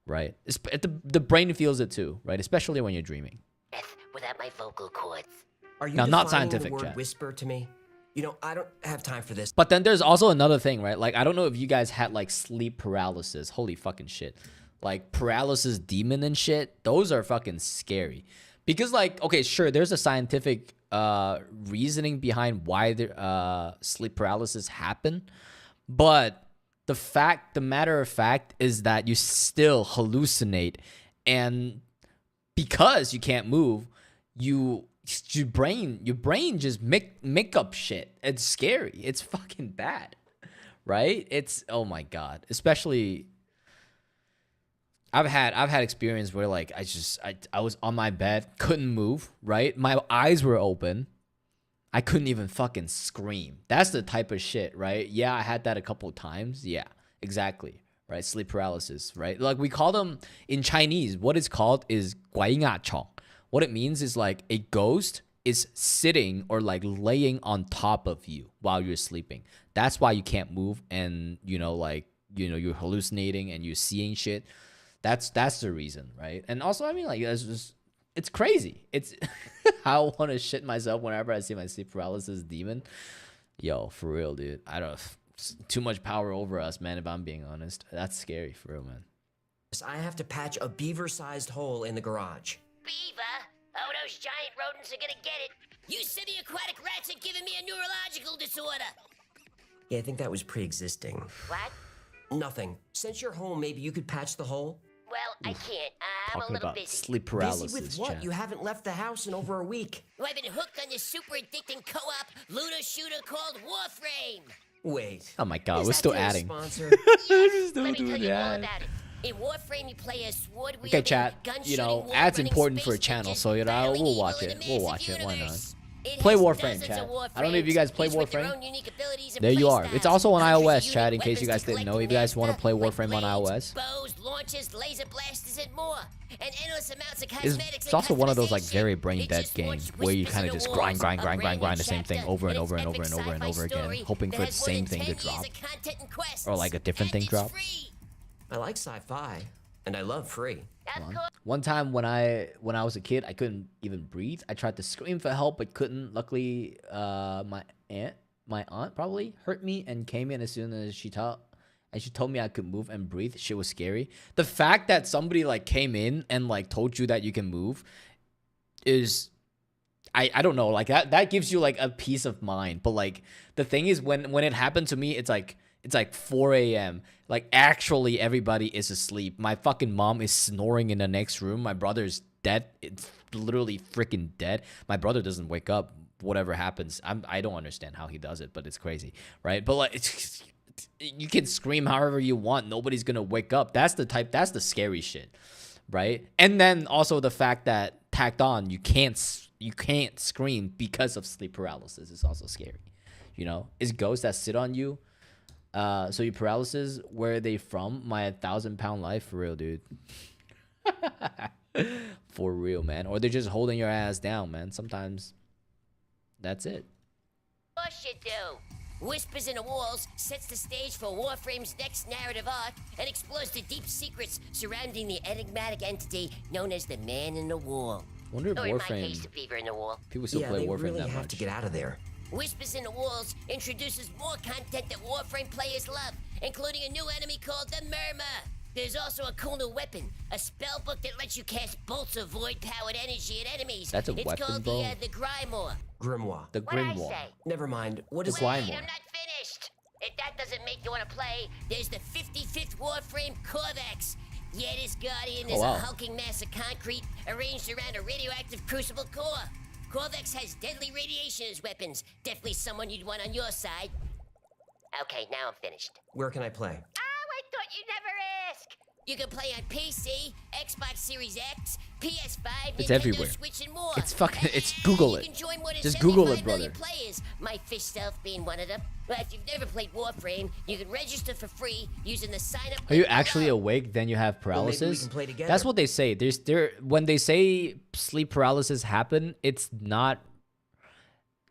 right? The brain feels it too, right? Especially when you're dreaming. Without my vocal cords. Are you Now, not defining scientific, the word chat. whisper to me? I don't have time for this. But then there's also another thing, right? Like, I don't know if you guys had like sleep paralysis. Holy fucking shit. Like paralysis demon and shit. Those are fucking scary. Because like, okay, sure, there's a scientific reasoning behind why the sleep paralysis happen. But the matter of fact is that you still hallucinate. And because you can't move, you your brain just make up shit. It's scary. It's fucking bad, right? It's, oh my god. Especially, I've had experience where like I was on my bed, couldn't move, right? My eyes were open. I couldn't even fucking scream. That's the type of shit, right? Yeah, I had that a couple of times. Yeah, exactly. Right? Sleep paralysis, right? Like we call them in Chinese, what it's called is 拐牙虫. What it means is like a ghost is sitting or like laying on top of you while you're sleeping. That's why you can't move, and you're hallucinating and you're seeing shit. That's the reason, right? And also, I mean, like, it's crazy. It's I want to shit myself whenever I see my sleep paralysis demon. Yo, for real, dude. I don't. Too much power over us, man. If I'm being honest, that's scary for real, man. I have to patch a beaver-sized hole in the garage. Beaver? Oh, those giant rodents are gonna get it. You semi-aquatic rats are giving me a neurological disorder. Yeah, I think that was pre-existing. What? Nothing. Since you're home, maybe you could patch the hole? Well, I can't. I'm a Talking little about busy. sleep paralysis. Busy with what? chat. You haven't left the house in over a week. Well, I've been hooked on this super addicting co-op lunar shooter called Warframe. Wait. Oh my god, Is we're that still their adding. sponsor? Let me tell you all about it. In Warframe, you play a sword Okay, chat. You know, ads important for a channel, so we'll watch it. We'll watch it. Why not? Play Warframe, chat. I don't know if you guys play Warframe. There you are. It's also on iOS, chat. In case you guys didn't know, if you guys want to play Warframe on iOS, bows, launchers, laser blasters, and more. And endless amounts of it's also one of those like very brain dead games where you kind of just grind the same thing over and over and over and over and over again, hoping for the same thing to drop, or like a different thing drops. I like sci-fi, and I love free. One time when I was a kid, I couldn't even breathe. I tried to scream for help, but couldn't. Luckily, my aunt probably hurt me and came in as soon as she told me I could move and breathe. Shit was scary. The fact that somebody like came in and like told you that you can move is, I don't know, like that gives you like a peace of mind. But like the thing is, when it happened to me, it's like 4 a.m. Like actually everybody is asleep. My fucking mom is snoring in the next room. My brother's dead. It's literally freaking dead. My brother doesn't wake up. Whatever happens, I don't understand how he does it, but it's crazy, right? But like you can scream however you want. Nobody's gonna wake up. That's the scary shit, right? And then also the fact that tacked on, you can't scream because of sleep paralysis is also scary. You know, it's ghosts that sit on you. So your paralysis, where are they from? My 1,000-pound life, for real, dude. For real, man. Or they're just holding your ass down, man. Sometimes that's it. Of course you do. Whispers in the Walls sets the stage for Warframe's next narrative arc and explores the deep secrets surrounding the enigmatic entity known as the Man in the Wall. Wonder if Or in my case, Warframe, the Beaver in the Wall. people still Yeah, play they Warframe really that have much. to get out of there. Whispers in the Walls introduces more content that Warframe players love, including a new enemy called the Murmur. There's also a cool new weapon, a spell book that lets you cast bolts of void-powered energy at enemies. That's a it's weapon, called bro. the Grimoire. Grimoire. The What'd I Grimoire. say? Never mind. What is The it? Grimoire. Wait, I'm not finished. If that doesn't make you want to play, there's the 55th Warframe Corvex. Yeah, this Guardian is wow. a hulking mass of concrete arranged around a radioactive crucible core. Corvex has deadly radiation as weapons. Definitely someone you'd want on your side. Okay, now I'm finished. Where can I play? Oh, I thought you'd never ask. You can play on PC, Xbox Series X, PS5, It's Nintendo everywhere. Switch, and more. It's fucking- it's And Google you it. can join more than Just Google it, 75 million brother. players, my fish self being one of them. But if you've never played Warframe, you can register for free using the sign-up. Are you link actually below. awake? Then you have Well, maybe we paralysis. can play together. That's what they say. When they say sleep paralysis happen, it's not.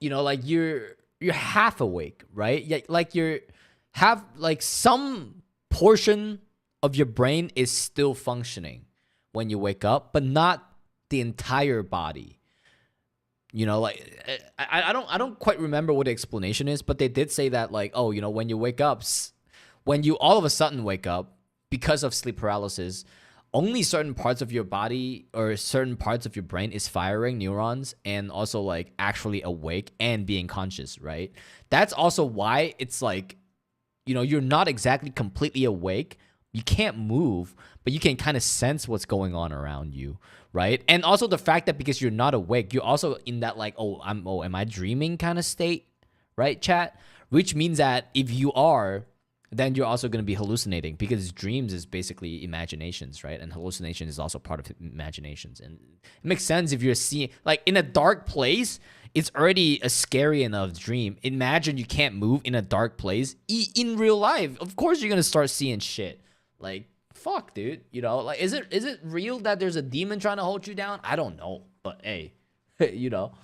You know, like you're half awake, right? Yeah, like you're have like some portion of your brain is still functioning when you wake up, but not the entire body. You know, like I don't quite remember what the explanation is, but they did say that like, oh, you know, when you wake up, when you all of a sudden wake up because of sleep paralysis, only certain parts of your body or certain parts of your brain is firing neurons and also like actually awake and being conscious, right? That's also why it's like, you know, you're not exactly completely awake, You can't move, but you can kind of sense what's going on around you, right? And also the fact that because you're not awake, you're also in that like, am I dreaming kind of state, right, chat? Which means that if you are, then you're also going to be hallucinating, because dreams is basically imaginations, right? And hallucination is also part of imaginations. And it makes sense if you're seeing, like, in a dark place, it's already a scary enough dream. Imagine you can't move in a dark place in real life. Of course you're going to start seeing shit. Like, fuck, dude. You know, like, is it real that there's a demon trying to hold you down? I don't know. But hey, you know.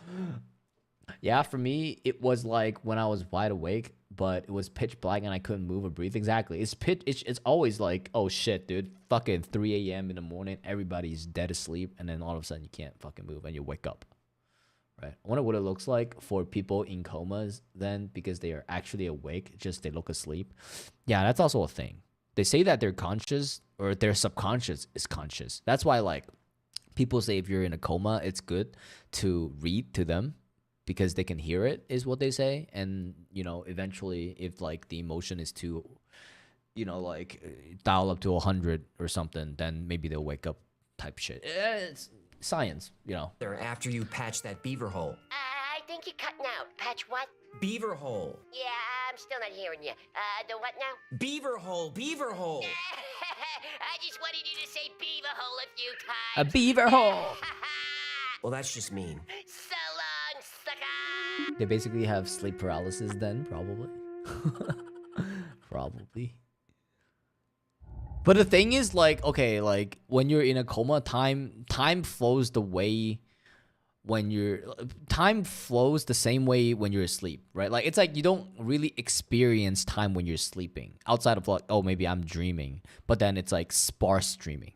Yeah, for me, it was like when I was wide awake, but it was pitch black and I couldn't move or breathe. Exactly. It's always like, oh shit, dude. Fucking 3 a.m. in the morning, everybody's dead asleep, and then all of a sudden you can't fucking move and you wake up. Right? I wonder what it looks like for people in comas then, because they are actually awake, just they look asleep. Yeah, that's also a thing. They say that they're conscious, or their subconscious is conscious. That's why, like, people say if you're in a coma, it's good to read to them, because they can hear it, is what they say. And, you know, eventually if like the emotion is too, you know, like dial up to 100 or something, then maybe they'll wake up type shit. It's science, you know. After you patch that beaver hole. I think you're cutting out. Patch what? Beaver hole. Yeah, I'm still not hearing you. The what now? Beaver hole, beaver hole. I just wanted you to say beaver hole a few times. A beaver hole. Well, that's just mean. So long, sucker. They basically have sleep paralysis then, probably. Probably. But the thing is, like, okay, like, when you're in a coma, time flows the way time flows the same way when you're asleep, right? Like, it's like you don't really experience time when you're sleeping, outside of like, oh, maybe I'm dreaming, but then it's like sparse dreaming,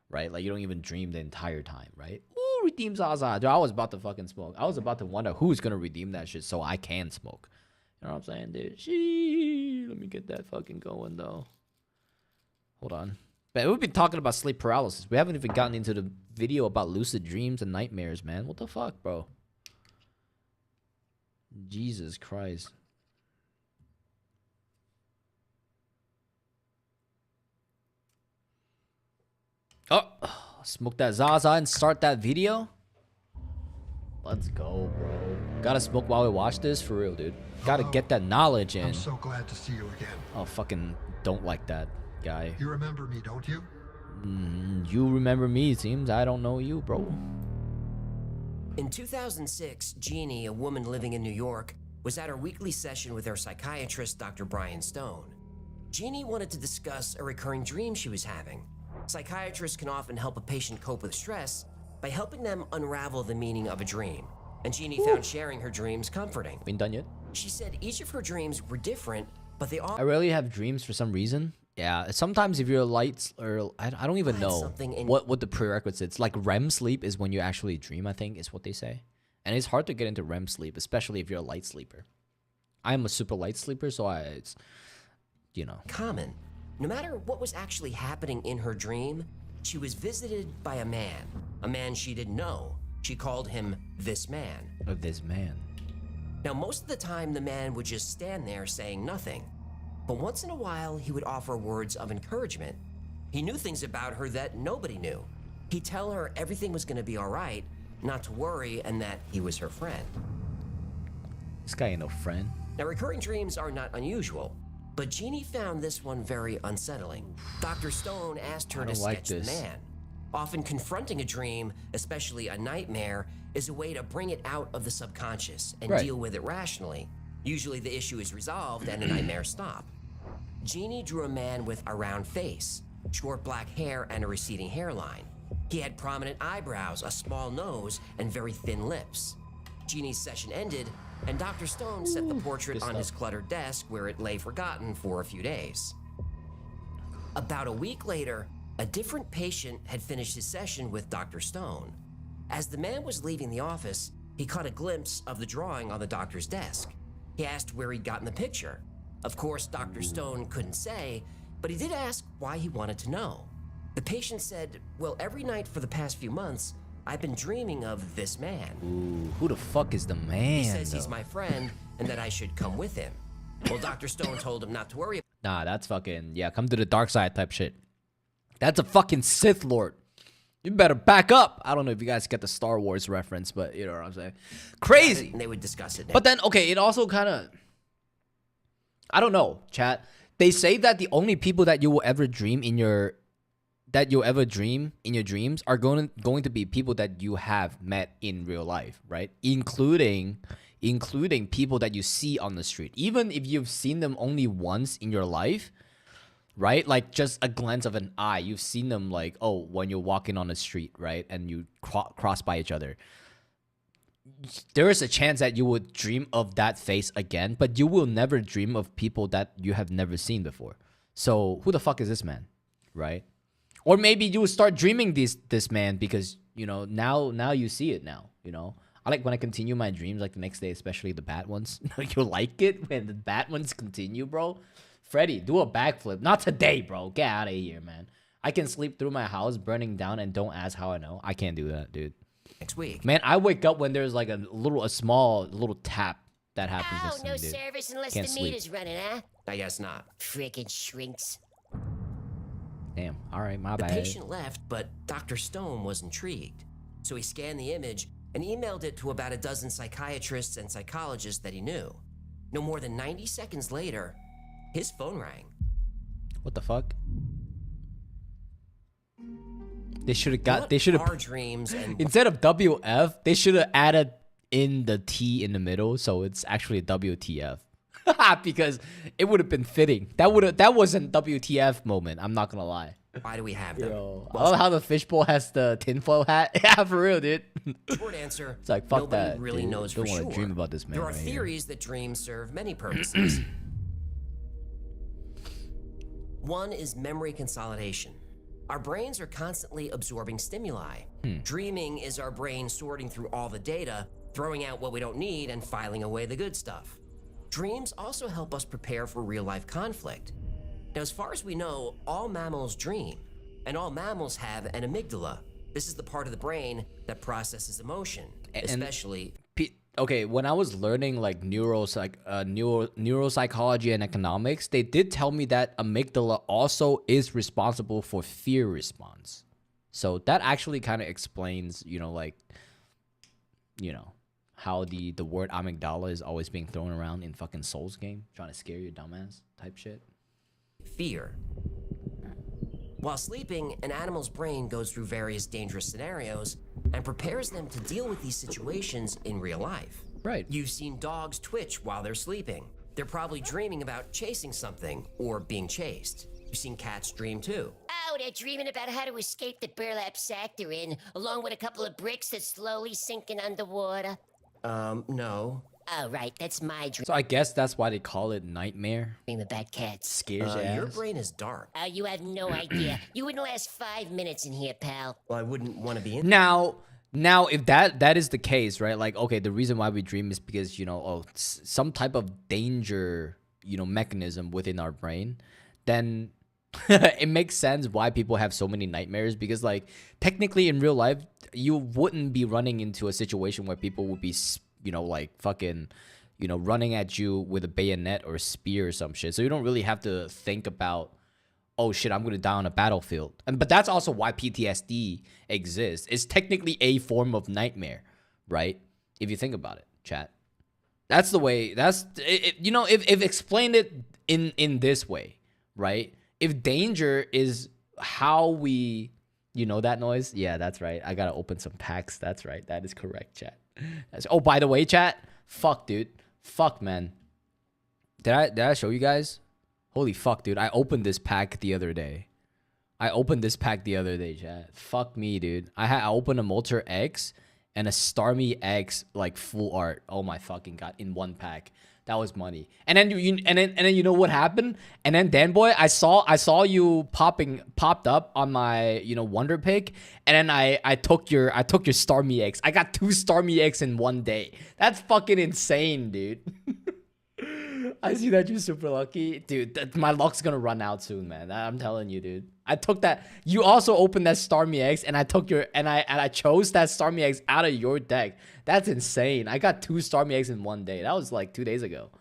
right? Like, you don't even dream the entire time, right? Ooh, redeem Zaza. Dude, I was about to fucking smoke. I was about to wonder who's gonna redeem that shit so I can smoke. You know what I'm saying, dude? Shee, let me get that fucking going though. Hold on. Man, we've been talking about sleep paralysis. We haven't even gotten into the video about lucid dreams and nightmares, man. What the fuck, bro? Jesus Christ. Oh, smoke that Zaza and start that video. Let's go, bro. Gotta smoke while we watch this, for real, dude. Gotta get that knowledge in. I'm so glad to see you again. Oh, fucking don't like that guy. You remember me, don't you? You remember me, it seems. I don't know you, bro. In 2006, Jeannie, a woman living in New York, was at her weekly session with her psychiatrist, Dr. Brian Stone. Jeannie wanted to discuss a recurring dream she was having. Psychiatrists can often help a patient cope with stress by helping them unravel the meaning of a dream. And Jeannie found sharing her dreams comforting. Been done yet? She said each of her dreams were different, but they all I rarely have dreams for some reason. Yeah, sometimes if you're light, or I don't even know what the prerequisites. It's like REM sleep is when you actually dream, I think, is what they say. And it's hard to get into REM sleep, especially if you're a light sleeper. I'm a super light sleeper, so it's, you know. Common. No matter what was actually happening in her dream, she was visited by a man she didn't know. She called him this man. This man. Now, most of the time, the man would just stand there saying nothing. But once in a while, he would offer words of encouragement. He knew things about her that nobody knew. He'd tell her everything was going to be all right, not to worry, and that he was her friend. This guy ain't no friend. Now, recurring dreams are not unusual, but Jeannie found this one very unsettling. Dr. Stone asked her to sketch the man. Often confronting a dream, especially a nightmare, is a way to bring it out of the subconscious and deal with it rationally. Usually the issue is resolved and the nightmares stop. Jeannie drew a man with a round face, short black hair, and a receding hairline. He had prominent eyebrows, a small nose, and very thin lips. Jeannie's session ended, and Dr. Stone set the portrait on his cluttered desk where it lay forgotten for a few days. About a week later, a different patient had finished his session with Dr. Stone. As the man was leaving the office, he caught a glimpse of the drawing on the doctor's desk. He asked where he'd gotten the picture. Of course, Dr. Stone couldn't say, but he did ask why he wanted to know. The patient said, well, every night for the past few months, I've been dreaming of this man. Ooh, who the fuck is the man? He says he's my friend and that I should come with him. Well, Dr. Stone told him not to worry. Nah, that's fucking, yeah, come to the dark side type shit. That's a fucking Sith Lord. You better back up. I don't know if you guys get the Star Wars reference, but you know what I'm saying. Crazy. And they would discuss it. But then, okay, it also kind of, I don't know, chat. They say that the only people that you will ever dream in your, dreams are going to be people that you have met in real life, right? Including people that you see on the street. Even if you've seen them only once in your life, right? Like just a glance of an eye. You've seen them like, oh, when you're walking on the street, right? And you cross by each other. There is a chance that you would dream of that face again, but you will never dream of people that you have never seen before. So who the fuck is this man, right? Or maybe you will start dreaming this man because, you know, now you see it now, you know? I like when I continue my dreams, like the next day, especially the bad ones. You like it when the bad ones continue, bro? Freddy, do a backflip. Not today, bro. Get out of here, man. I can sleep through my house burning down and don't ask how I know. I can't do that, dude. Next week. Man, I wake up when there's like a small tap that happens next to no me, dude. service unless Can't the sleep. meter's running, huh? I guess not. Frickin' shrinks. Damn. All right, my The bad. patient left, but Dr. Stone was intrigued. So he scanned the image and emailed it to about a dozen psychiatrists and psychologists that he knew. No more than 90 seconds later, his phone rang. What the fuck? They should have got. What They should are have dreams and instead of WF, they should have added in the T in the middle, so it's actually WTF. Because it would have been fitting. That wasn't WTF moment. I'm not gonna lie. why do we have them? Yo, I love how the fishbowl has the tinfoil hat. Yeah, for real, dude. Short answer, It's like, fuck nobody that, really dude. knows Don't for wanna sure. dream about this man There are right here. theories that dreams serve many purposes. One is memory consolidation. Our brains are constantly absorbing stimuli. Dreaming is our brain sorting through all the data, throwing out what we don't need, and filing away the good stuff. Dreams also help us prepare for real-life conflict. Now, as far as we know, all mammals dream, and all mammals have an amygdala. This is the part of the brain that processes emotion, especially... Okay, when I was learning like neuropsychology and economics, they did tell me that amygdala also is responsible for fear response. So that actually kind of explains, how the word amygdala is always being thrown around in fucking Souls game, trying to scare you, dumbass type shit. Fear. While sleeping, an animal's brain goes through various dangerous scenarios and prepares them to deal with these situations in real life. Right. You've seen dogs twitch while they're sleeping. They're probably dreaming about chasing something or being chased. You've seen cats dream too. Oh, they're dreaming about how to escape the burlap sack they're in, along with a couple of bricks that's slowly sinking underwater. No. Oh, right, that's my dream So I guess that's why they call it nightmare. about cats. Scares your Your ass. brain is dark. Oh, you have no idea. You wouldn't last 5 minutes in here, pal. Well, I wouldn't want to be in. Now, if that is the case, right? Like, okay, the reason why we dream is because some type of danger, mechanism within our brain. Then it makes sense why people have so many nightmares, because like technically in real life you wouldn't be running into a situation where people would be running at you with a bayonet or a spear or some shit. So you don't really have to think about, oh shit, I'm gonna die on a battlefield. But that's also why PTSD exists. It's technically a form of nightmare, right? If you think about it, chat. That's the way. That's it, if explained it in this way, right? If danger is how we, that noise. Yeah, that's right. I gotta open some packs. That's right. That is correct, chat. Oh, by the way, chat. Fuck, dude. Fuck, man. Did I show you guys? Holy fuck, dude. I opened this pack the other day. Chat. Fuck me, dude. I opened a Molter X and a Starmie X like full art. Oh my fucking god, in one pack. That was money. And then you know what happened? And then Dan boy, I saw you popped up on my Wonder Pick, and then I took your Starmie X. I got 2 Starmie X in one day. That's fucking insane, dude. I see that you're super lucky, dude. My luck's gonna run out soon, man. I'm telling you, dude. I took that. You also opened that Starmie X, and I took your and I chose that Starmie X out of your deck. That's insane. I got 2 Starmie X in one day. That was like 2 days ago.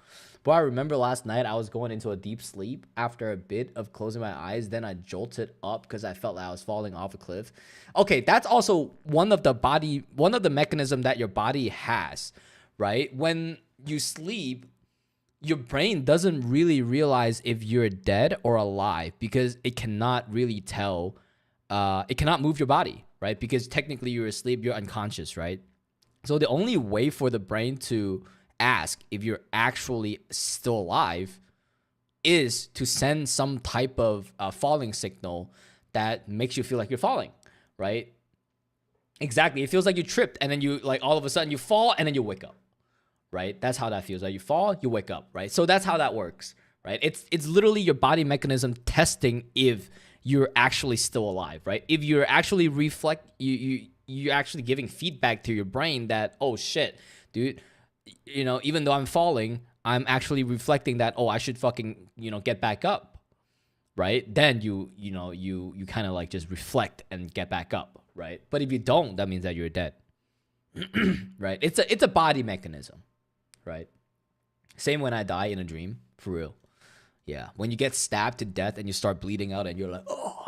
But I remember last night I was going into a deep sleep after a bit of closing my eyes. Then I jolted up because I felt like I was falling off a cliff. Okay, that's also one of the mechanism that your body has, right? When you sleep, your brain doesn't really realize if you're dead or alive because it cannot really tell. It cannot move your body, right? Because technically you're asleep, you're unconscious, right? So the only way for the brain to ask if you're actually still alive is to send some type of falling signal that makes you feel like you're falling, right? Exactly. It feels like you tripped and then you like all of a sudden you fall and then you wake up, right? That's how that feels. Like you fall, you wake up, right? So that's how that works, right? It's literally your body mechanism testing if you're actually still alive, right? If you're actually you're actually giving feedback to your brain that, oh shit, dude, you know, even though I'm falling, I'm actually reflecting that, oh, I should fucking, you know, get back up, right? Then you kind of like just reflect and get back up, right? But if you don't, that means that you're dead, right? It's a body mechanism, right? Same when I die in a dream, for real. Yeah, when you get stabbed to death and you start bleeding out and you're like, oh,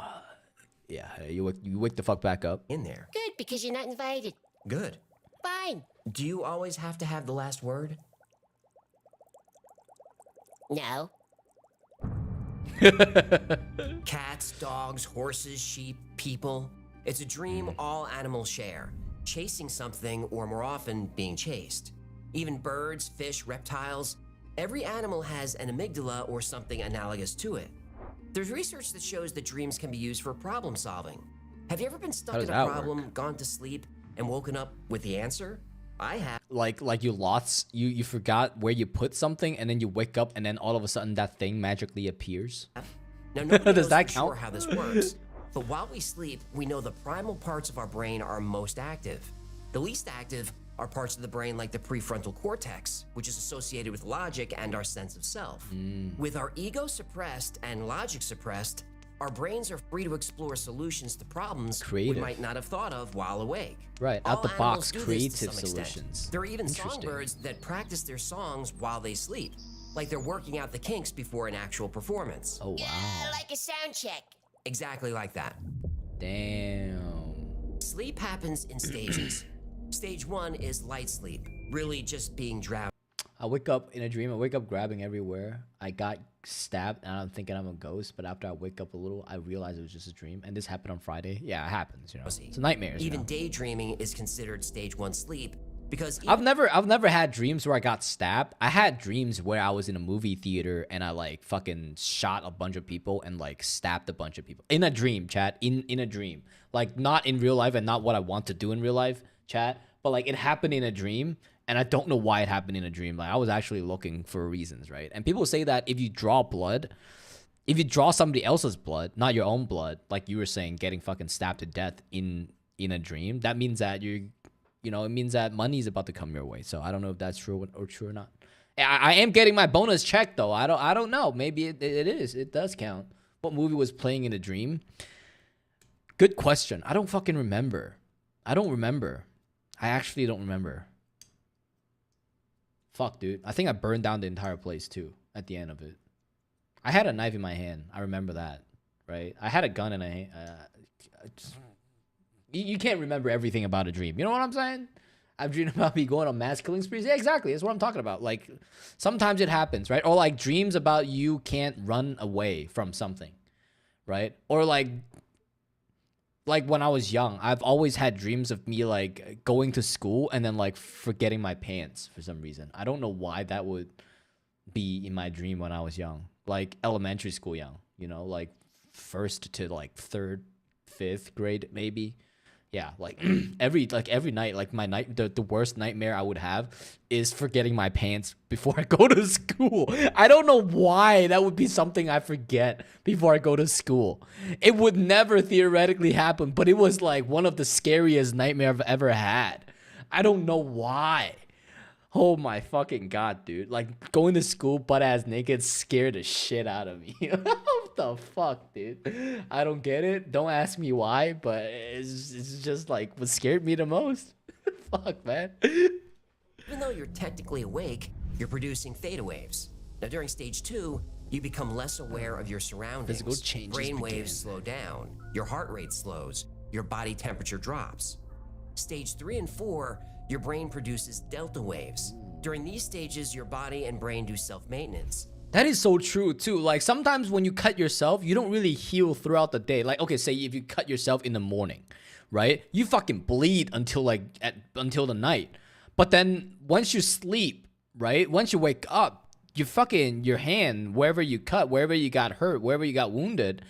yeah, you wake the fuck back up. In there. Good, because you're not invited. Good. Fine. Do you always have to have the last word? No. Cats, dogs, horses, sheep, people. It's a dream all animals share. Chasing something, or more often, being chased. Even birds, fish, reptiles. Every animal has an amygdala or something analogous to it. There's research that shows that dreams can be used for problem solving. Have you ever been stuck in a problem, gone to sleep, and woken up with the answer? I have. Like you forgot where you put something and then you wake up and then all of a sudden that thing magically appears. Now nobody Does knows that for count? sure how this works, but while we sleep, we know the primal parts of our brain are most active. The least active are parts of the brain like the prefrontal cortex, which is associated with logic and our sense of self. With our ego suppressed and logic suppressed, our brains are free to explore solutions to problems we might not have thought of while awake. Right, All out the animals box, do this to creative some extent. solutions. There are even Interesting. songbirds that practice their songs while they sleep, like they're working out the kinks before an actual performance. Oh wow. Like a sound check. Exactly like that. Damn. Sleep happens in stages. Stage 1 is light sleep, really just being drowsy. I wake up in a dream. I wake up grabbing everywhere. I got stabbed and I'm thinking I'm a ghost. But after I wake up a little, I realized it was just a dream. And this happened on Friday. Yeah, it happens. You know, it's nightmares. Even daydreaming is considered stage 1 sleep because I've never had dreams where I got stabbed. I had dreams where I was in a movie theater and I like fucking shot a bunch of people and like stabbed a bunch of people in a dream, chat. In a dream, like not in real life and not what I want to do in real life, chat. But like it happened in a dream. And I don't know why it happened in a dream. Like I was actually looking for reasons, right? And people say that if you draw blood, if you draw somebody else's blood, not your own blood, like you were saying, getting fucking stabbed to death in a dream, that means that it means that money is about to come your way. So I don't know if that's true or not. I am getting my bonus check though. I don't know. Maybe it is. It does count. What movie was playing in a dream? Good question. I don't fucking remember. I actually don't remember. Fuck, dude. I think I burned down the entire place, too, at the end of it. I had a knife in my hand. I remember that, right? I had a gun in my hand. You can't remember everything about a dream. You know what I'm saying? I've dreamed about me going on mass killing sprees. Yeah, exactly. That's what I'm talking about. Like, sometimes it happens, right? Or, like, dreams about you can't run away from something, right? Or, like when I was young, I've always had dreams of me like going to school and then like forgetting my pants for some reason. I don't know why that would be in my dream when I was young, like elementary school young, you know, like first to like third, fifth grade, maybe. Yeah, like every night, like the worst nightmare I would have is forgetting my pants before I go to school. I don't know why that would be something I forget before I go to school. It would never theoretically happen, but it was like one of the scariest nightmares I've ever had. I don't know why. Oh my fucking god, dude. Like going to school butt-ass naked scared the shit out of me. What the fuck, dude? I don't get it. Don't ask me why, but it's just like what scared me the most. Fuck, man. Even though you're technically awake, you're producing theta waves. Now, during stage 2, you become less aware of your surroundings. Physical changes Brain begin. waves slow down, your heart rate slows, your body temperature drops. Stage 3 and 4, your brain produces delta waves. During these stages, your body and brain do self-maintenance. That is so true too. Like sometimes when you cut yourself, you don't really heal throughout the day. Like okay, say if you cut yourself in the morning, right? You fucking bleed until until the night. But then once you sleep, right? Once you wake up, your hand, wherever you cut, wherever you got hurt, wherever you got wounded,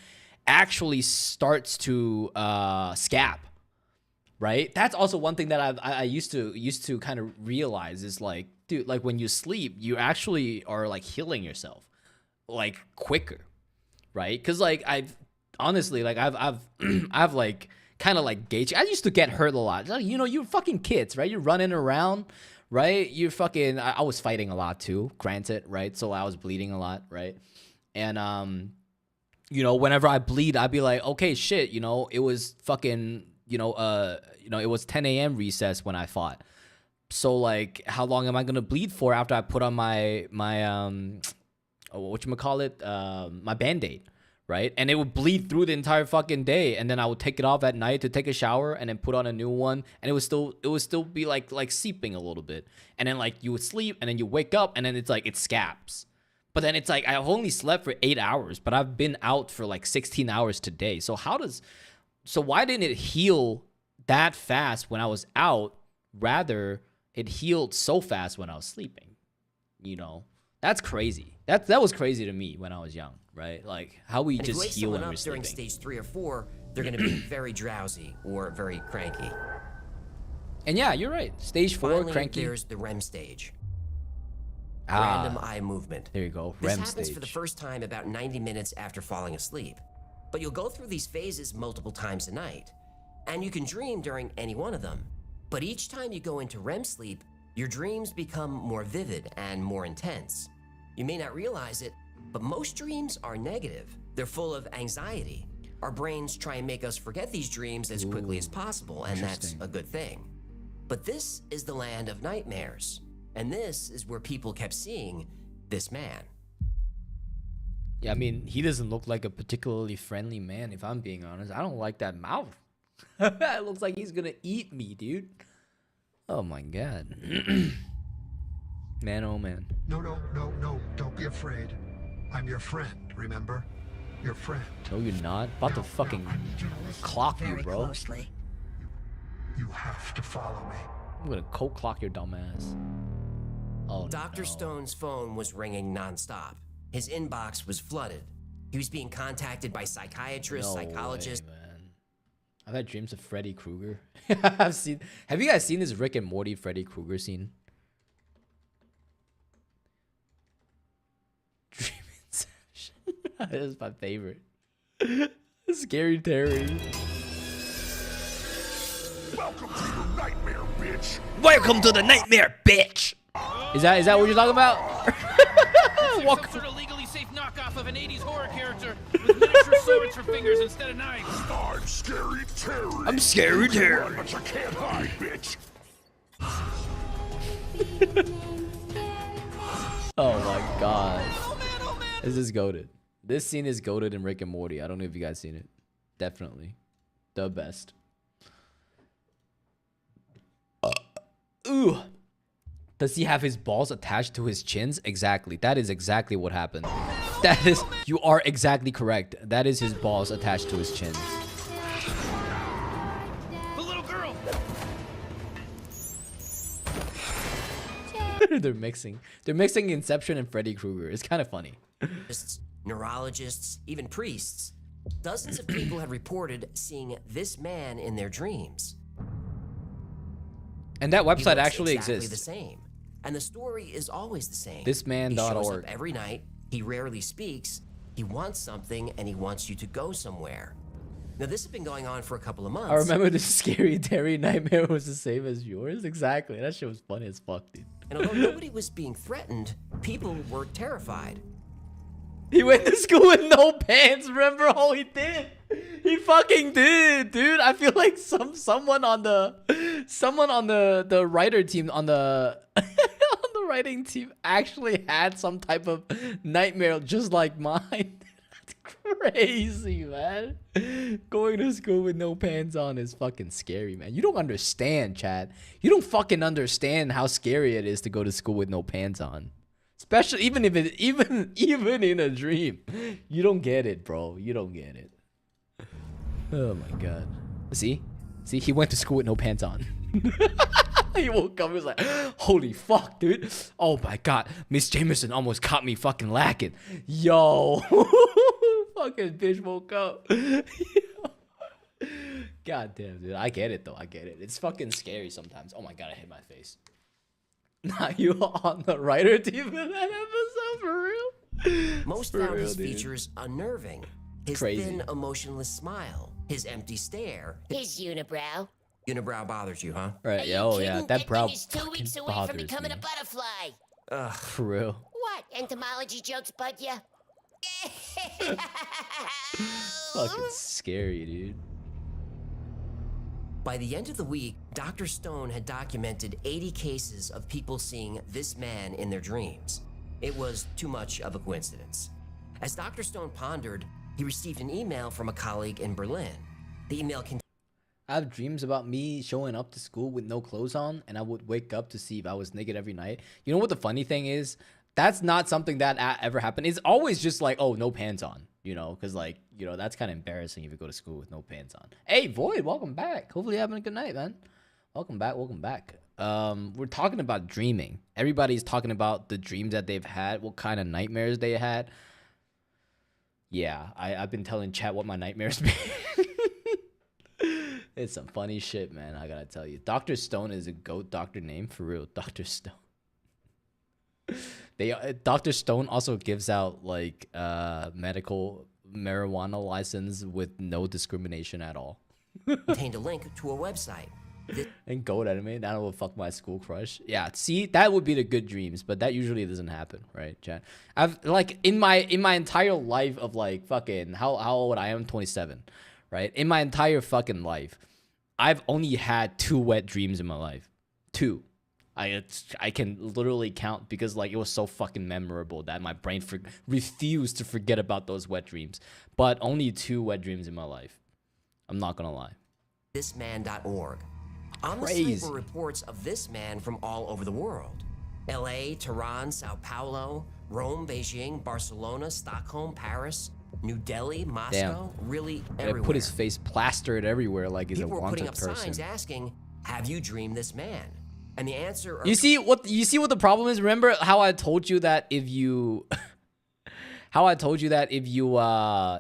actually starts to scab. Right? That's also one thing that I used to kind of realize is like, dude, like when you sleep, you actually are like healing yourself like quicker, right? Because like I've honestly like I've like kind of like gauged. I used to get hurt a lot. Like, you know, you're fucking kids, right? You're running around, right? You're fucking. I was fighting a lot too, granted, right? So I was bleeding a lot, right? And you know, whenever I bleed, I'd be like, okay, shit, you know, it was fucking. You know, it was 10 a.m. recess when I fought. So like, how long am I gonna bleed for after I put on my whatchamacallit, my Band-Aid, right? And it would bleed through the entire fucking day, and then I would take it off at night to take a shower, and then put on a new one, and it would still be like seeping a little bit, and then like you would sleep, and then you wake up, and then it's like it scabs. But then it's like I've only slept for 8 hours, but I've been out for like 16 hours today. So why didn't it heal that fast when I was out? Rather, it healed so fast when I was sleeping. You know, that's crazy. That was crazy to me when I was young, right? Like how we And just if you wake heal when someone we're up during sleeping. stage 3 or 4, they're going to be very drowsy or very cranky. And yeah, you're right. Stage 4, Finally, cranky. there's the REM stage. Random eye movement. There you go. This REM happens stage. for the first time about 90 minutes after falling asleep. But you'll go through these phases multiple times a night. And you can dream during any one of them. But each time you go into REM sleep, your dreams become more vivid and more intense. You may not realize it, but most dreams are negative. They're full of anxiety. Our brains try and make us forget these dreams as quickly as possible, and that's a good thing. But this is the land of nightmares. And this is where people kept seeing this man. Yeah, I mean, he doesn't look like a particularly friendly man, if I'm being honest. I don't like that mouth. It looks like he's gonna eat me, dude. Oh my god. Man, oh man. No, don't be afraid. I'm your friend, remember? Your friend. No, you're not. About to fucking clock you, Very bro. closely. You have to follow me. I'm gonna cold clock your dumb ass. Oh Dr. no. Stone's phone was ringing nonstop. His inbox was flooded. He was being contacted by psychiatrists, No psychologists. way, man. I've had dreams of Freddy Krueger. Have you guys seen this Rick and Morty Freddy Krueger scene? Dream Inception. That is my favorite. Scary Terry. Welcome to your nightmare, bitch. Welcome to the nightmare, bitch. Is that what you're talking about? Some sort of legally safe knockoff of an 80s horror character with miniature swords for fingers instead of knives. I'm Scary Terry. I'm Scary Terry. Run, but you can't hide, bitch. Oh my god. This is goated. This scene is goated in Rick and Morty. I don't know if you guys seen it. Definitely. The best. Ooh. Does he have his balls attached to his chins? Exactly. That is exactly what happened. That is, you are exactly correct. That is his balls attached to his chins. The little girl. They're mixing. They're mixing Inception and Freddy Krueger. It's kind of funny. Neurologists, even priests. Dozens of people had reported seeing this man in their dreams. And that He website looks actually exactly exists. the same. And the story is always the same. Thisman.org. He shows up every night. He rarely speaks. He wants something, and he wants you to go somewhere. Now, this has been going on for a couple of months. I remember the Scary Terry nightmare was the same as yours. Exactly. That shit was funny as fuck, dude. And although nobody was being threatened, people were terrified. He went to school with no pants. Remember all he did? He fucking did, dude. I feel like someone on the writer team on the on the writing team actually had some type of nightmare just like mine. That's crazy, man. Going to school with no pants on is fucking scary, man. You don't understand, Chad. You don't fucking understand how scary it is to go to school with no pants on. Especially even if it even in a dream. You don't get it, bro. You don't get it. Oh my god. See, he went to school with no pants on. He woke up and was like, holy fuck, dude. Oh my god, Miss Jamerson almost caught me fucking lacking. Yo. Fucking bitch woke up. God damn, dude. I get it though. I get it. It's fucking scary sometimes. Oh my god, I hit my face. Now you on the writer team in that episode, for real? Most For found real, his dude. features unnerving. His Crazy. thin, emotionless smile, his empty stare. His unibrow. Unibrow bothers you, huh? Right, Are yeah, you oh yeah, kidding? that brow thing is 2 fucking weeks away from bothers becoming me. a butterfly. Ugh. For real. What? Entomology jokes bug ya? Fucking scary, dude. By the end of the week, Dr. Stone had documented 80 cases of people seeing this man in their dreams. It was too much of a coincidence. As Dr. Stone pondered, he received an email from a colleague in Berlin. The email contained I have dreams about me showing up to school with no clothes on, and I would wake up to see if I was naked every night. You know what the funny thing is? That's not something that ever happened. It's always just like, oh, no pants on, you know, because like, you know, that's kind of embarrassing if you go to school with no pants on. Hey, Void, welcome back. Hopefully you're having a good night, man. Welcome back. Welcome back. We're talking about dreaming. Everybody's talking about the dreams that they've had, what kind of nightmares they had. Yeah, I've been telling chat what my nightmares been. It's some funny shit, man. I gotta tell you. Dr. Stone is a goat doctor name, for real. Dr. Stone. Dr. Stone also gives out like medical marijuana license with no discrimination at all. contained a link to a website. And goat anime, that will fuck my school crush. Yeah, see, that would be the good dreams, but that usually doesn't happen, right, chat? I've like in my entire life of like fucking how old I am, 27, right? In my entire fucking life, I've only had 2 wet dreams in my life. 2. I can literally count because like it was so fucking memorable that my brain refused to forget about those wet dreams. But only 2 wet dreams in my life. I'm not gonna lie. Thisman.org. On the Crazy. site were reports of this man from all over the world. LA, Tehran, Sao Paulo, Rome, Beijing, Barcelona, Stockholm, Paris, New Delhi, Moscow, really They everywhere. put his face plastered everywhere like he's People a were putting wanted up person. signs asking, "Have you dreamed this man?" And the answer You see what the problem is? Remember how I told you that if you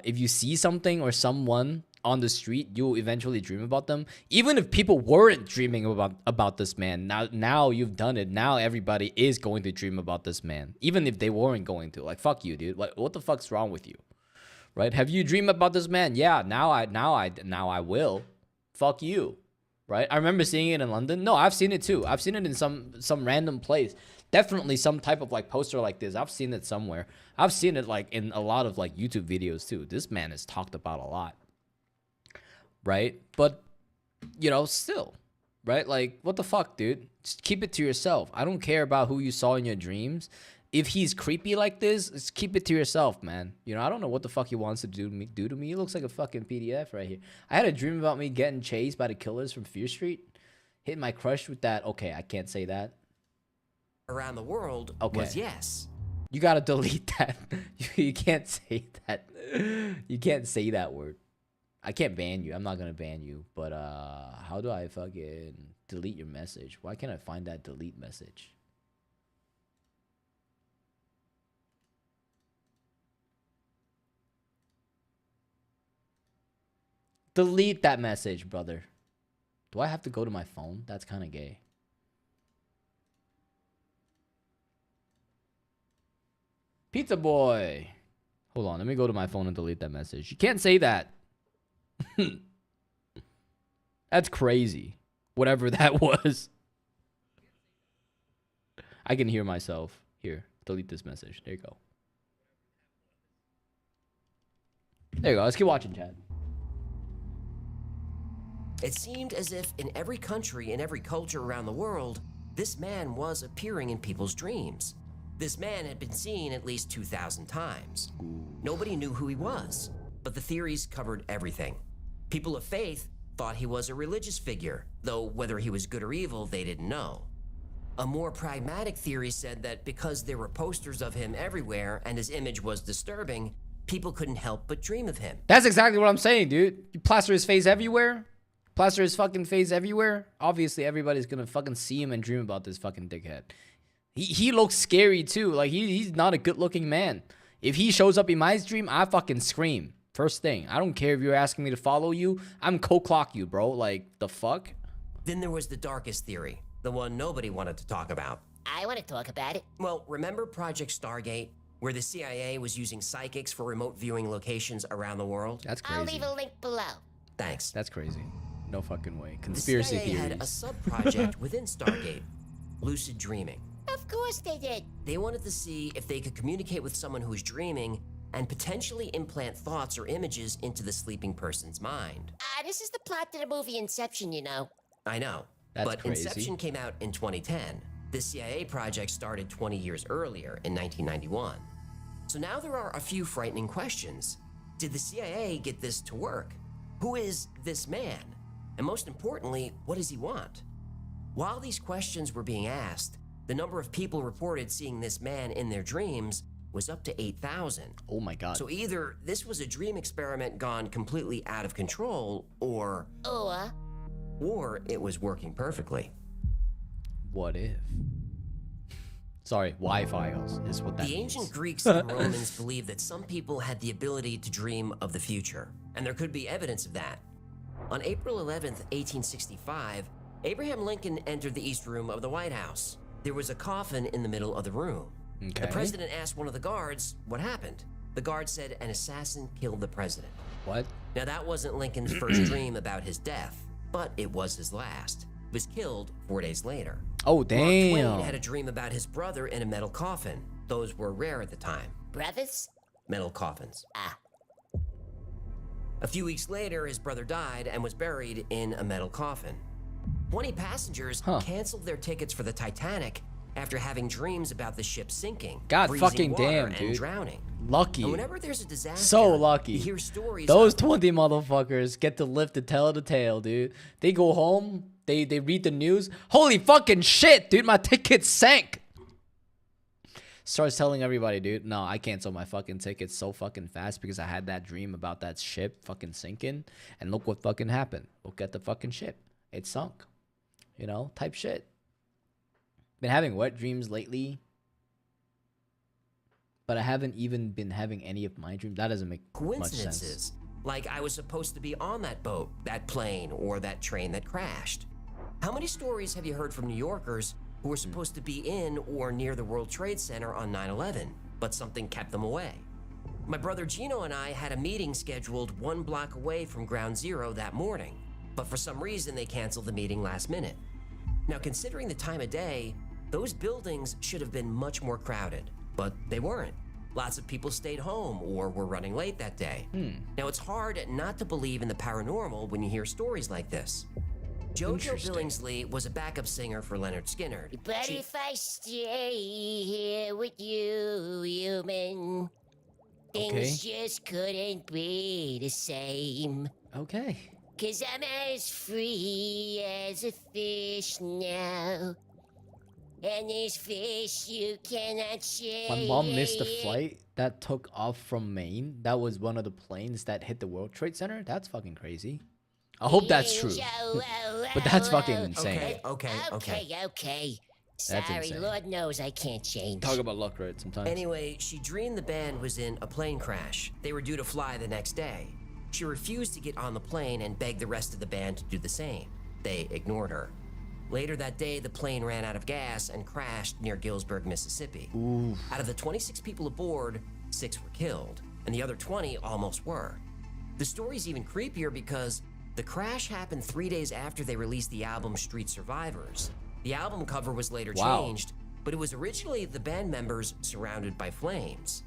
if you see something or someone on the street, you'll eventually dream about them. Even if people weren't dreaming about this man, now you've done it. Now everybody is going to dream about this man, even if they weren't going to. Like, fuck you, dude. Like, what the fuck's wrong with you? Right? Have you dreamed about this man? Yeah, now I will. Fuck you. Right? I remember seeing it in London. No, I've seen it too. I've seen it in some random place. Definitely some type of like poster like this. I've seen it somewhere. I've seen it like in a lot of like YouTube videos too. This man is talked about a lot. Right? But you know, still, right? Like, what the fuck, dude? Just keep it to yourself. I don't care about who you saw in your dreams. If he's creepy like this, just keep it to yourself, man. You know, I don't know what the fuck he wants to do to me. He looks like a fucking PDF right here. I had a dream about me getting chased by the killers from Fear Street. Hitting my crush with that. Okay, I can't say that. around the world was yes. You gotta delete that. You can't say that. You can't say that word. I can't ban you. I'm not gonna ban you. But how do I fucking delete your message? Why can't I find that delete message? Delete that message, brother. Do I have to go to my phone? That's kind of gay. Pizza boy. Hold on, let me go to my phone and delete that message. You can't say that. That's crazy. Whatever that was. I can hear myself. Here, delete this message. There you go. There you go. Let's keep watching, Chad. It seemed as if in every country and every culture around the world, this man was appearing in people's dreams. This man had been seen at least 2,000 times. Nobody knew who he was, but the theories covered everything. People of faith thought he was a religious figure, though whether he was good or evil, they didn't know. A more pragmatic theory said that because there were posters of him everywhere and his image was disturbing, people couldn't help but dream of him. That's exactly what I'm saying, dude. You plaster his face everywhere. Plaster his fucking face everywhere. Obviously, everybody's gonna fucking see him and dream about this fucking dickhead. He looks scary too. Like he's not a good looking man. If he shows up in my dream, I fucking scream. First thing. I don't care if you're asking me to follow you. I'm co-clock you, bro. Like, the fuck? Then there was the darkest theory, the one nobody wanted to talk about. I want to talk about it. Well, remember Project Stargate, where the CIA was using psychics for remote viewing locations around the world? That's crazy. I'll leave a link below. Thanks. That's crazy. No fucking way. Conspiracy the CIA theories. had a sub-project within Stargate, lucid dreaming. Of course they did. They wanted to see if they could communicate with someone who was dreaming and potentially implant thoughts or images into the sleeping person's mind. This is the plot to the movie Inception, you know. I know, That's but crazy. Inception came out in 2010. The CIA project started 20 years earlier in 1991. So now there are a few frightening questions. Did the CIA get this to work? Who is this man? And most importantly, what does he want? While these questions were being asked, the number of people reported seeing this man in their dreams was up to 8,000. Oh my god. So either this was a dream experiment gone completely out of control, or it was working perfectly. What if? Sorry, Wi-Fi is what that The means. ancient Greeks and Romans believed that some people had the ability to dream of the future, and there could be evidence of that. On April 11th, 1865, Abraham Lincoln entered the East Room of the White House. There was a coffin in the middle of the room. Okay. The president asked one of the guards what happened. The guard said an assassin killed the president. What? Now that wasn't Lincoln's first dream about his death, but it was his last. He was killed 4 days later. Oh, Mark damn. Twain had a dream about his brother in a metal coffin. Those were rare at the time. Brothers? Metal coffins. A few weeks later, his brother died and was buried in a metal coffin. 20 passengers canceled their tickets for the Titanic after having dreams about the ship sinking, God freezing fucking water, damn, and dude. drowning. Lucky. And whenever there's a disaster, So lucky. you hear stories Those of 20 motherfuckers get to live to tell the tale, dude. They go home, they read the news. Holy fucking shit, dude, my ticket sank. Starts telling everybody, dude, no, I canceled my fucking tickets so fucking fast because I had that dream about that ship fucking sinking. And look what fucking happened. Look at the fucking ship. It sunk. You know, type shit. Been having wet dreams lately. But I haven't even been having any of my dreams. That doesn't make much sense. coincidences. Like I was supposed to be on that boat, that plane, or that train that crashed. How many stories have you heard from New Yorkers who were supposed to be in or near the World Trade Center on 9/11, but something kept them away? My brother Gino and I had a meeting scheduled 1 block away from Ground Zero that morning, but for some reason they canceled the meeting last minute. Now, considering the time of day, those buildings should have been much more crowded, but they weren't. Lots of people stayed home or were running late that day. Now, it's hard not to believe in the paranormal when you hear stories like this. JoJo Billingsley was a backup singer for Leonard Skinner. But if I stay here with you, human, things just couldn't be the same. Okay. 'Cause I'm as free as a fish now. And this fish you cannot change. My mom missed a flight that took off from Maine. That was one of the planes that hit the World Trade Center. That's fucking crazy. I hope that's true. But that's fucking insane. Okay. Sorry, insane. Lord knows I can't change. Talk about luck, right? Sometimes. Anyway, she dreamed the band was in a plane crash. They were due to fly the next day. She refused to get on the plane and begged the rest of the band to do the same. They ignored her. Later that day, the plane ran out of gas and crashed near Gillsburg, Mississippi. Ooh. Out of the 26 people aboard, 6 were killed, and the other 20 almost were. The story's even creepier because the crash happened 3 days after they released the album Street Survivors. The album cover was later changed, but it was originally the band members surrounded by flames.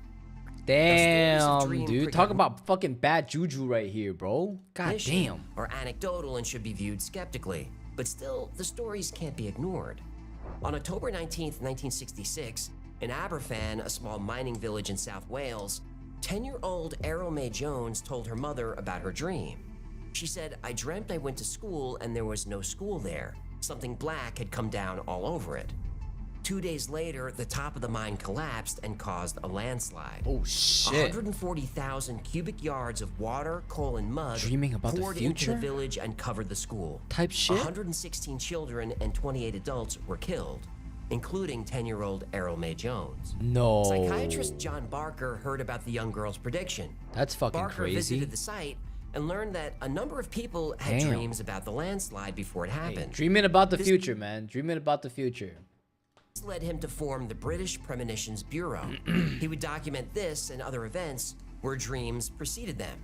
Damn, dude. Talk about fucking bad juju right here, bro. God damn. Are anecdotal and should be viewed skeptically, but still, the stories can't be ignored. On October 19th, 1966, in Aberfan, a small mining village in South Wales, 10-year-old Errol Mae Jones told her mother about her dream. She said, "I dreamt I went to school and there was no school there. Something black had come down all over it." 2 days later, the top of the mine collapsed and caused a landslide. Oh shit. 140,000 cubic yards of water, coal, and mud Dreaming about the poured into future? the village and covered the school. Type shit? 116 children and 28 adults were killed, including 10-year-old Errol Mae Jones. No. Psychiatrist John Barker heard about the young girl's prediction. That's fucking Barker crazy. visited the site and learned that a number of people had Damn. dreams about the landslide before it happened. Hey, dreaming about the future, man. Dreaming about the future. This led him to form the British Premonitions Bureau. He would document this and other events where dreams preceded them.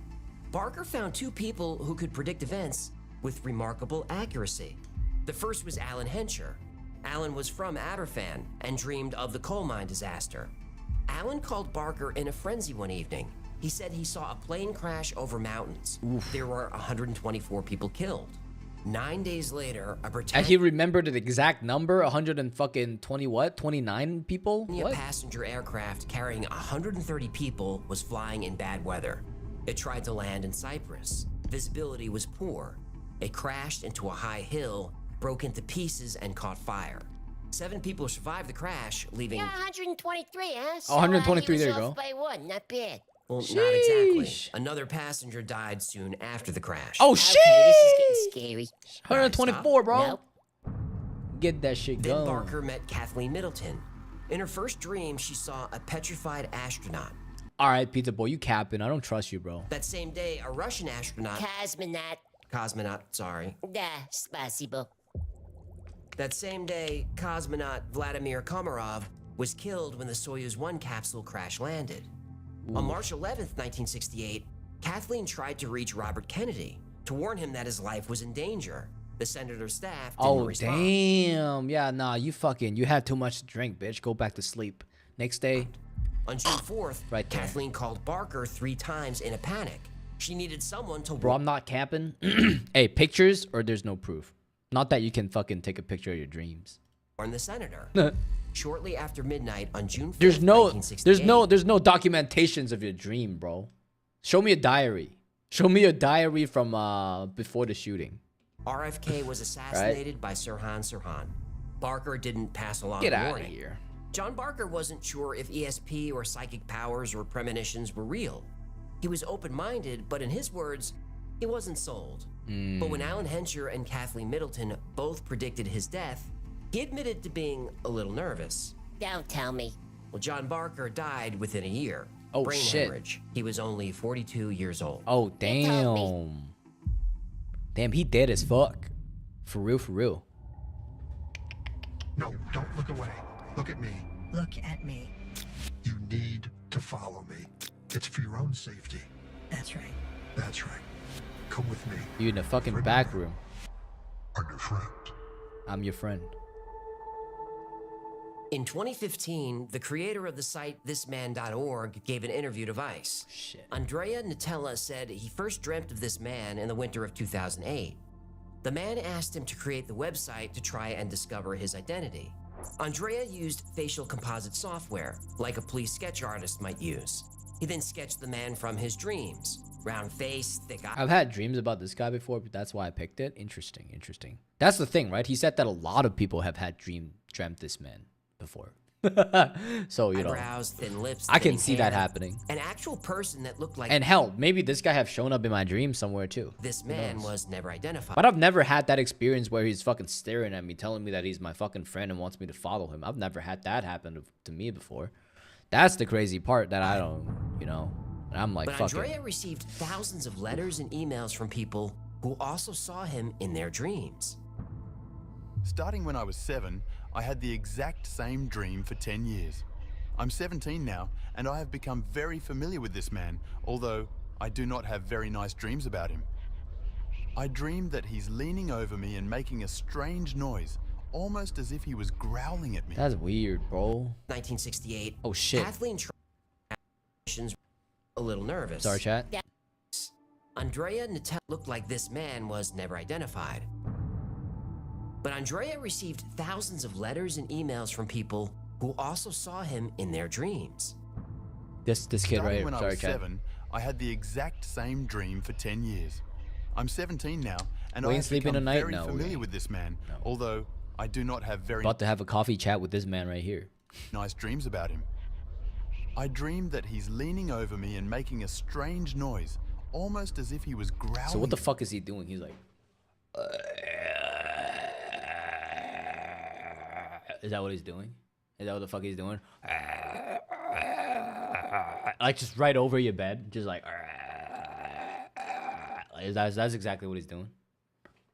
Barker found 2 people who could predict events with remarkable accuracy. The first was Alan Hencher. Alan was from Aberfan and dreamed of the coal mine disaster. Alan called Barker in a frenzy one evening. He said he saw a plane crash over mountains. There were 124 people killed. 9 days later, a And Britannia he remembered the exact number, 120 what? 29 people? What? passenger aircraft carrying 130 people was flying in bad weather. It tried to land in Cyprus. Visibility was poor. It crashed into a high hill, broke into pieces, and caught fire. 7 people survived the crash, leaving... Yeah, 123, huh? So, 123, he there was you off go. by 1, not bad. Well, not exactly. Sheesh. Another passenger died soon after the crash. Oh Okay, shit! this is getting scary. 124, bro. Nope. Get that shit Then going. Barker met Kathleen Middleton. In her first dream, she saw a petrified astronaut. All right, Pizza Boy, you capping. I don't trust you, bro. That same day, a Russian astronaut... Cosmonaut. Sorry. Da, spasibo. That same day, cosmonaut Vladimir Komarov was killed when the Soyuz 1 capsule crash landed. On March 11th, 1968, Kathleen tried to reach Robert Kennedy to warn him that his life was in danger. The senator's staff didn't respond. Damn. Yeah, nah, you had too much to drink, bitch. Go back to sleep. Next day. On June 4th, Right there. Kathleen called Barker 3 times in a panic. She needed someone to Bro, I'm not capping. Hey, pictures or there's no proof. Not that you can fucking take a picture of your dreams. warn the senator. Shortly after midnight on June 5th, There's no 1968, documentations of your dream, bro. Show me a diary. Show me a diary from before the shooting. RFK was assassinated by Sirhan Sirhan. Barker didn't pass along Get the out of warning. here. John Barker wasn't sure if ESP or psychic powers or premonitions were real. He was open-minded, but in his words, he wasn't sold. But when Alan Hencher and Kathleen Middleton both predicted his death, he admitted to being a little nervous. Don't tell me. Well, John Barker died within a year. Oh, Brain shit. hemorrhage. He was only 42 years old. Oh, told damn. Damn, he dead as fuck. For real, for real. No, don't look away. Look at me. Look at me. You need to follow me. It's for your own safety. That's right. That's right. Come with me. You in the fucking back room. I'm your friend. I'm your friend. In 2015, the creator of the site thisman.org gave an interview to Vice. Shit. Andrea Nutella said he first dreamt of this man in the winter of 2008. The man asked him to create the website to try and discover his identity. Andrea used facial composite software, like a police sketch artist might use. He then sketched the man from his dreams. Round face, thick eyes. I've had dreams about this guy before, but that's why I picked it. Interesting, interesting. That's the thing, right? He said that a lot of people have had dreamt this man before. So, you know, Eyebrows, thin lips, I can thinning see that hair. happening. An actual person that looked like And hell, maybe this guy have shown up in my dreams somewhere too. this man was never identified. But I've never had that experience where he's fucking staring at me, telling me that he's my fucking friend and wants me to follow him. I've never had that happen to me before. That's the crazy part that I don't, you know. And I'm like, But fucking. Andrea received thousands of letters and emails from people who also saw him in their dreams. Starting when I was 7, I had the exact same dream for 10 years. I'm 17 now, and I have become very familiar with this man, although I do not have very nice dreams about him. I dreamed that he's leaning over me and making a strange noise, almost as if he was growling at me. That's weird, bro. 1968. Oh, shit. Kathleen a little nervous. Sorry, chat. Andrea Nutella looked like this man was never identified. But Andrea received thousands of letters and emails from people who also saw him in their dreams. This kid Starting right here. when I Sorry, was Chad. 7, I had the exact same dream for 10 years. I'm 17 now, and We I ain't have sleeping become tonight? very No, we familiar ain't. with this man, although I do not have very About to have a coffee chat with this man right here. nice dreams about him. I dreamed that he's leaning over me and making a strange noise, almost as if he was growling. So what the fuck is he doing? He's like, is that what he's doing? Is that what the fuck he's doing? Like just right over your bed, just like. That's exactly what he's doing.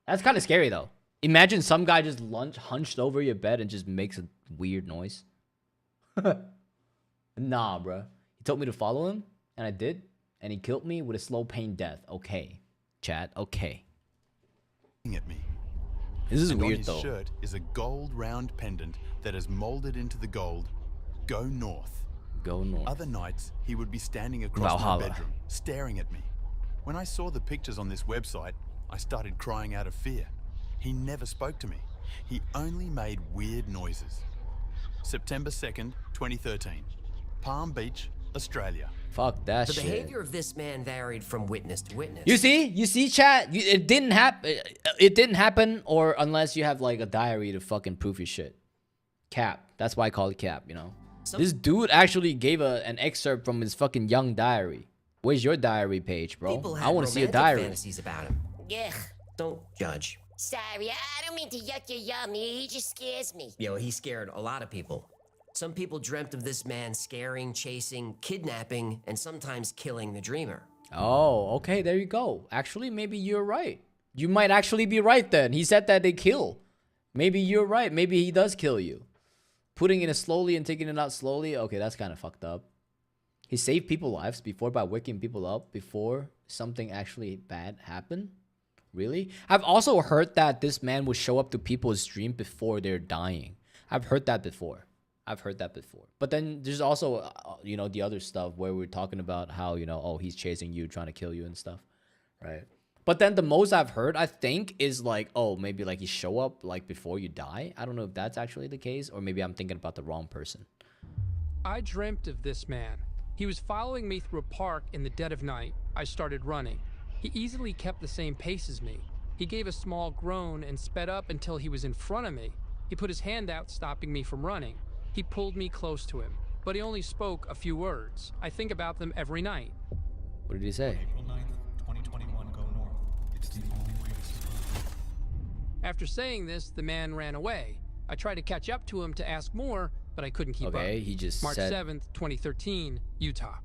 That's kind of scary though. Imagine some guy just hunched over your bed and just makes a weird noise. Nah, bro. He told me to follow him, and I did, and he killed me with a slow pain death. Okay, chat. Okay. At me. This is And weird on his though. shirt is a gold round pendant that is molded into the gold. Go north. Go north. Other nights, he would be standing across Valhalla. my bedroom, staring at me. When I saw the pictures on this website, I started crying out of fear. He never spoke to me. He only made weird noises. September 2nd, 2013. Palm Beach, Australia. Fuck that The shit. behavior of this man varied from witness to witness. You see, chat. It didn't happen. It didn't happen, or unless you have like a diary to fucking prove your shit. Cap. That's why I call it cap. You know. This dude actually gave an excerpt from his fucking young diary. Where's your diary page, bro? People I had want to see a romantic diary. fantasies about him. Ugh. Don't judge. Sorry, I don't mean to yuck your yum. He just scares me. Yo, he scared a lot of people. Some people dreamt of this man scaring, chasing, kidnapping, and sometimes killing the dreamer. Oh, okay. There you go. Actually, maybe you're right. You might actually be right then. He said that they kill. Maybe you're right. Maybe he does kill you. Putting it in slowly and taking it out slowly. Okay, that's kind of fucked up. He saved people's lives before by waking people up before something actually bad happened. Really? I've also heard that this man would show up to people's dream before they're dying. I've heard that before. But then there's also, you know, the other stuff where we're talking about how, you know, oh, he's chasing you, trying to kill you and stuff. Right? But then the most I've heard, I think, is like, oh, maybe like you show up like before you die. I don't know if that's actually the case, or maybe I'm thinking about the wrong person. I dreamt of this man. He was following me through a park in the dead of night. I started running. He easily kept the same pace as me. He gave a small groan and sped up until he was in front of me. He put his hand out, stopping me from running. He pulled me close to him, but he only spoke a few words. I think about them every night. What did he say? April 9th, 2021, go north. It's the only way to survive. After saying this, the man ran away. I tried to catch up to him to ask more, but I couldn't keep up. Okay, he just March said... 7th, 2013, Utah.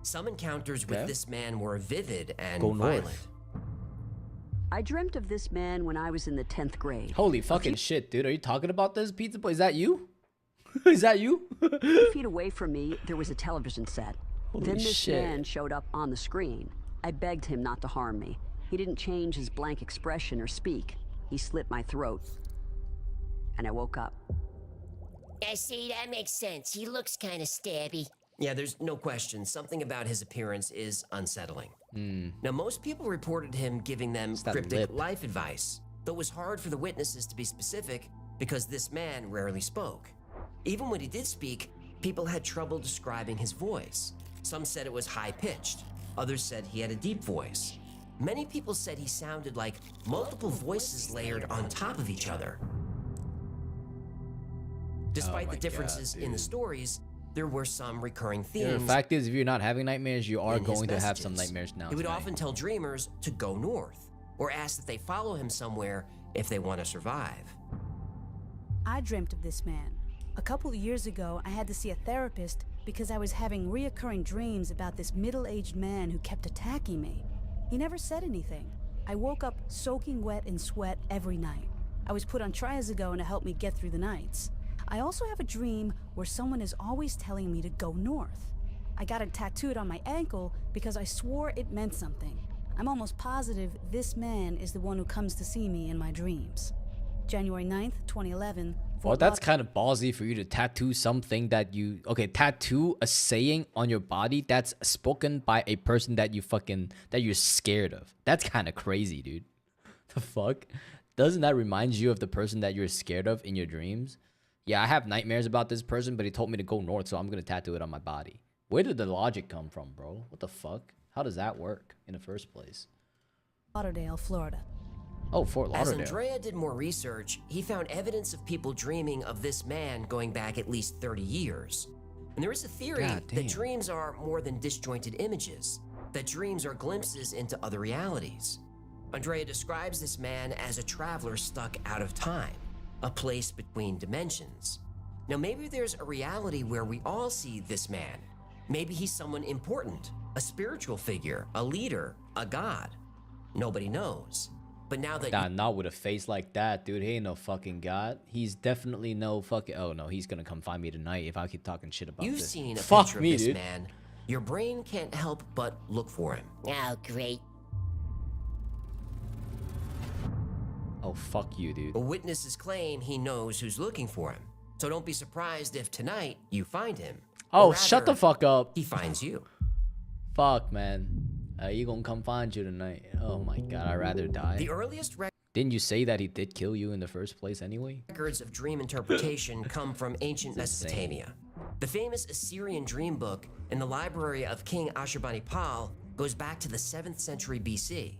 Some encounters with this man were vivid and Go violent. north. I dreamt of this man when I was in the 10th grade. Holy fucking shit, dude. Are you talking about this, Pizza Boy? Is that you? Is that you? 2 feet away from me, there was a television set. Holy Then this shit. man showed up on the screen. I begged him not to harm me. He didn't change his blank expression or speak. He slit my throat. And I woke up. I see, that makes sense. He looks kind of stabby. Yeah, there's no question. Something about his appearance is unsettling. Now, most people reported him giving them that cryptic lip. life advice, though it was hard for the witnesses to be specific because this man rarely spoke. Even when he did speak, people had trouble describing his voice. Some said it was high-pitched. Others said he had a deep voice. Many people said he sounded like multiple voices layered on top of each other. Despite the differences in the stories, there were some recurring Yeah, themes. the fact is, if you're not having nightmares, you are in his going to have some messages. nightmares now. He would tonight. often tell dreamers to go north, or ask that they follow him somewhere if they want to survive. I dreamt of this man. A couple of years ago, I had to see a therapist because I was having reoccurring dreams about this middle-aged man who kept attacking me. He never said anything. I woke up soaking wet in sweat every night. I was put on triazole to help me get through the nights. I also have a dream where someone is always telling me to go north. I got it tattooed on my ankle because I swore it meant something. I'm almost positive this man is the one who comes to see me in my dreams. January 9th, 2011. Well, that's kind of ballsy for you to tattoo something that you... Okay, tattoo a saying on your body that's spoken by a person that you fucking... That you're scared of. That's kind of crazy, dude. The fuck? doesn't that remind you of the person that you're scared of in your dreams? Yeah, I have nightmares about this person, but he told me to go north, so I'm gonna tattoo it on my body. Where did the logic come from, bro? What the fuck? How does that work in the first place? Lauderdale, Florida. Oh, Fort As Lauderdale. Andrea did more research, he found evidence of people dreaming of this man going back at least 30 years. And there is a theory God damn. that dreams are more than disjointed images, that dreams are glimpses into other realities. Andrea describes this man as a traveler stuck out of time, a place between dimensions. Now, maybe there's a reality where we all see this man. Maybe he's someone important, a spiritual figure, a leader, a god. Nobody knows. But now that Nah, not with a face like that, dude. He ain't no fucking god. He's definitely no fucking. Oh no, he's gonna come find me tonight if I keep talking shit about you've this. seen a Fuck picture me, of this dude. man, your brain can't help but look for him. Oh, great. Oh fuck you, dude. But witnesses claim he knows who's looking for him. So don't be surprised if tonight you find him. Oh, Or shut the rather, fuck up. He finds you. Fuck, man. You gonna come find you tonight? Oh my god, I'd rather die. The earliest Didn't you say that he did kill you in the first place anyway? records of dream interpretation come from ancient It's insane. Mesopotamia. The famous Assyrian dream book in the library of King Ashurbanipal goes back to the 7th century BC.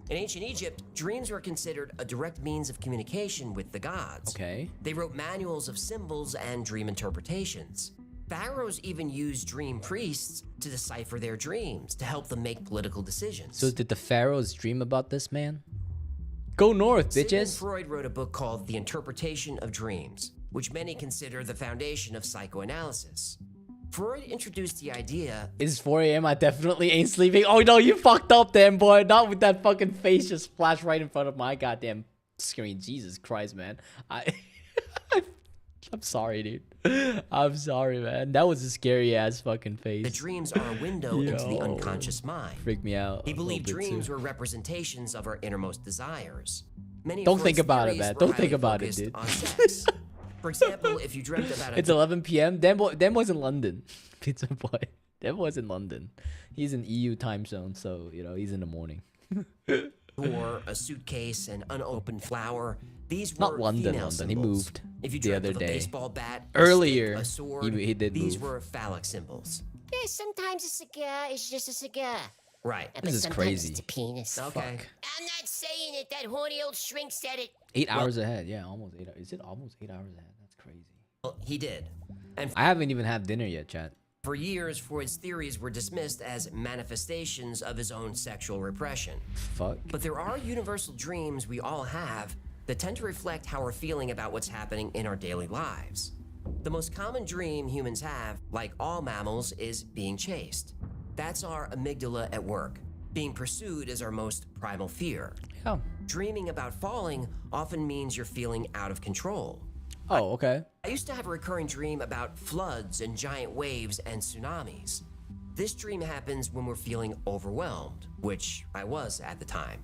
In ancient Egypt, dreams were considered a direct means of communication with the gods. Okay. They wrote manuals of symbols and dream interpretations. Pharaohs even used dream priests to decipher their dreams to help them make political decisions. So did the pharaohs dream about this man? Go north, Sigmund bitches. Freud wrote a book called The Interpretation of Dreams, which many consider the foundation of psychoanalysis. Freud introduced the idea It's 4 a.m. I definitely ain't sleeping. Oh no, you fucked up then, boy. Not with that fucking face just flashed right in front of my goddamn screen. Jesus Christ, man. I'm sorry, dude. I'm sorry, man. That was a scary ass fucking face. the dreams are a window into the Yo. unconscious mind. Freaked me out. He a little believed bit, dreams too. were representations of our innermost desires. Many of Don't think Freud's about it, theories man. were Don't think highly about it, focused dude. on sex. For example, if you dreamt about It's 11 p.m. Dem was in London. Pizza boy. Dem was in London. He's in EU time zone, so you know he's in the morning. or a suitcase, an unopened flower, these were Not London, female London. He symbols. moved If you the dreamt other of a day. baseball bat, Earlier, a stick, a sword, he did these move. were phallic symbols. Yeah, sometimes a cigar is just a cigar. Right. But This is sometimes crazy. it's a penis. Okay. Fuck. I'm not saying it. That horny old shrink said it. 8 hours ahead. Yeah, almost 8 hours. Is it almost 8 hours ahead? That's crazy. Well, he did. And I haven't even had dinner yet, chat. for years, Freud's theories were dismissed as manifestations of his own sexual repression. Fuck. But there are universal dreams we all have that tend to reflect how we're feeling about what's happening in our daily lives. The most common dream humans have, like all mammals, is being chased. That's our amygdala at work. Being pursued is our most primal fear. Yeah. Dreaming about falling often means you're feeling out of control. Oh, okay. I used to have a recurring dream about floods and giant waves and tsunamis. This dream happens when we're feeling overwhelmed, which I was at the time.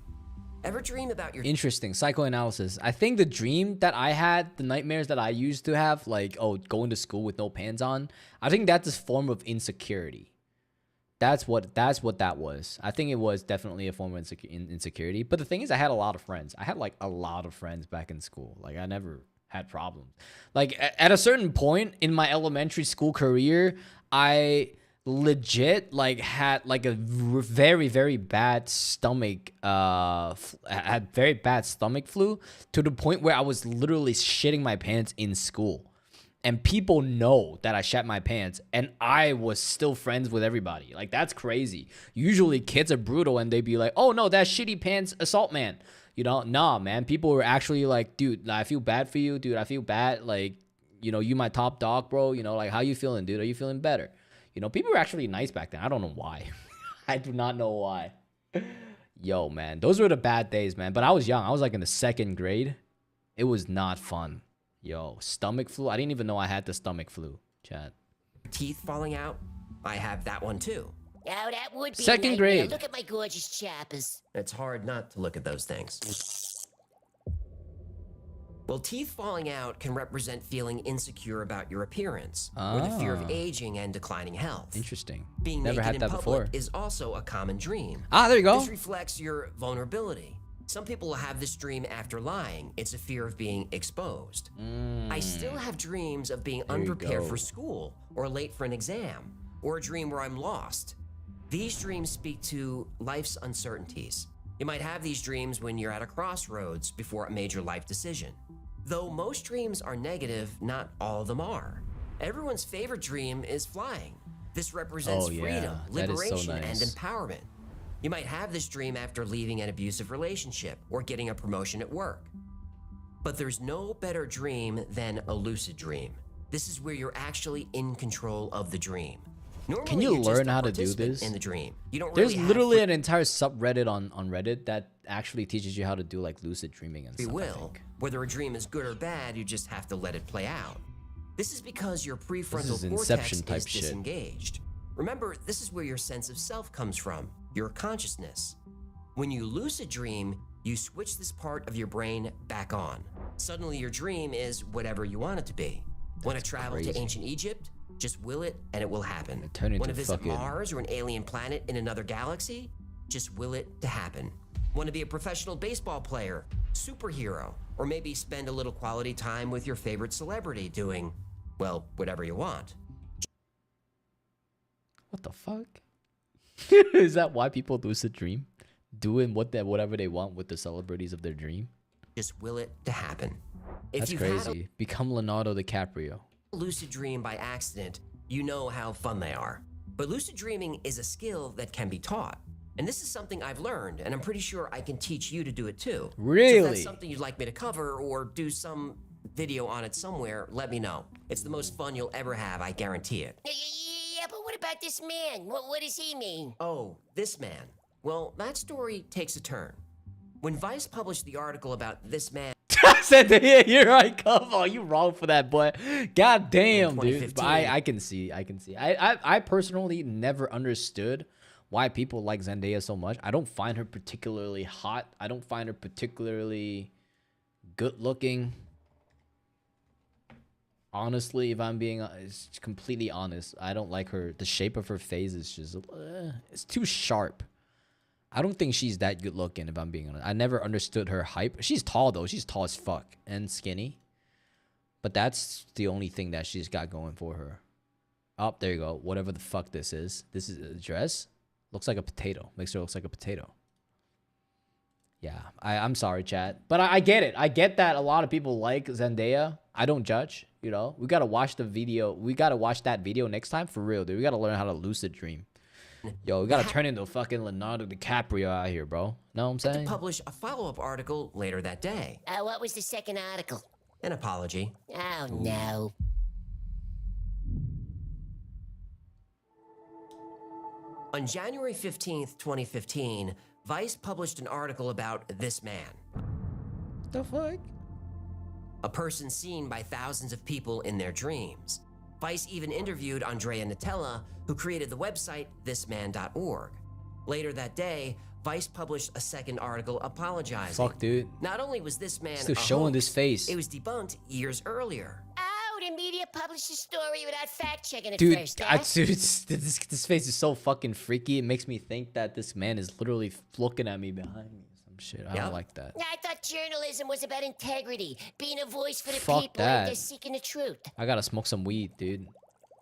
Ever dream about your Interesting. Psychoanalysis. I think the dream that I had, the nightmares that I used to have, like, oh, going to school with no pants on, I think that's a form of insecurity. That's what that was. I think it was definitely a form of insecurity. But the thing is, I had a lot of friends. I had, like, a lot of friends back in school. Like, I never had problems. Like, at a certain point in my elementary school career, I legit like had like a very, very bad stomach had very bad stomach flu to the point where I was literally shitting my pants in school, and people know that I shat my pants, and I was still friends with everybody. Like, that's crazy. Usually kids are brutal and they be like, oh no, that shitty pants assault man, you know. Nah, man, people were actually like, dude, I feel bad for you, dude. I feel bad, like, you know, you my top dog, bro, you know, like, how you feeling, dude? Are you feeling better? You know, people were actually nice back then. I don't know why. I do not know why. Yo, man, those were the bad days, man. But I was young. I was like in the 2nd grade. It was not fun. Yo, stomach flu. I didn't even know I had the stomach flu, chat. teeth falling out? I have that one too. Oh, that would be 2nd a nightmare. grade. Look at my gorgeous choppers. It's hard not to look at those things. Well, teeth falling out can represent feeling insecure about your appearance, or the fear of Ah. aging and declining health. Interesting. Being Never naked had in that public before. is also a common dream. Ah, there you go. This reflects your vulnerability. Some people will have this dream after lying. It's a fear of being exposed. I still have dreams of being unprepared for school, or late for an exam, or a dream where I'm lost. These dreams speak to life's uncertainties. You might have these dreams when you're at a crossroads before a major life decision. Though most dreams are negative, not all of them are. Everyone's favorite dream is flying. This represents freedom, liberation, and empowerment. You might have this dream after leaving an abusive relationship or getting a promotion at work. But there's no better dream than a lucid dream. This is where you're actually in control of the dream. Normally, can you learn how to do this? In the dream, you don't There's really literally an entire subreddit on Reddit that actually teaches you how to do like lucid dreaming and stuff. Whether a dream is good or bad, you just have to let it play out. This is because your prefrontal cortex Inception type is shit. disengaged. Remember, this is where your sense of self comes from, your consciousness. When you lucid dream, you switch this part of your brain back on. Suddenly your dream is whatever you want it to be. Want to travel to ancient Egypt? Just will it and it will happen. Want to visit Mars or an alien planet in another galaxy? Just will it to happen. Want to be a professional baseball player, superhero, or maybe spend a little quality time with your favorite celebrity doing, well, whatever you want. What the fuck? Is that why people lucid dream? Doing whatever they want with the celebrities of their dream? Just will it to happen. If That's crazy. Become Leonardo DiCaprio. Lucid dream by accident, you know how fun they are. But lucid dreaming is a skill that can be taught. And this is something I've learned, and I'm pretty sure I can teach you to do it too. Really? So if that's something you'd like me to cover or do some video on it somewhere, let me know. It's the most fun you'll ever have, I guarantee it. Yeah, but what about this man? What does he mean? Oh, this man. Well, that story takes a turn. When Vice published the article about this man... I said, here I come. Oh, you wrong for that, boy. God damn, dude. But I can see. I personally never understood why people like Zendaya so much. I don't find her particularly hot. I don't find her particularly good looking. Honestly, if I'm being completely honest, I don't like her. The shape of her face is just, it's too sharp. I don't think she's that good looking, if I'm being honest. I never understood her hype. She's tall, though. She's tall as fuck and skinny. But that's the only thing that she's got going for her. Oh, there you go. Whatever the fuck this is. This is a dress. Looks like a potato. Makes her looks like a potato. Yeah, I'm sorry, chat. But I get it. I get that a lot of people like Zendaya. I don't judge, you know. We got to watch the video. We got to watch that video next time for real, dude. We got to learn how to lucid dream. Yo, we gotta turn into fucking Leonardo DiCaprio out here, bro. Know what I'm saying? To publish a follow-up article later that day. What was the second article? An apology. Oh, no. On January 15th, 2015, Vice published an article about this man. The fuck? A person seen by thousands of people in their dreams. Vice even interviewed Andrea Nutella, who created the website thisman.org. Later that day, Vice published a second article apologizing. Fuck, dude. Not only was this man still a showing hoax, this face. it was debunked years earlier. Oh, the media published a story without fact-checking it Dude, first, dude, this face is so fucking freaky. It makes me think that this man is literally looking at me behind me. Some shit. I don't like that. I thought journalism was about integrity, being a voice for the Fuck people that. and just seeking the truth. I gotta smoke some weed, dude.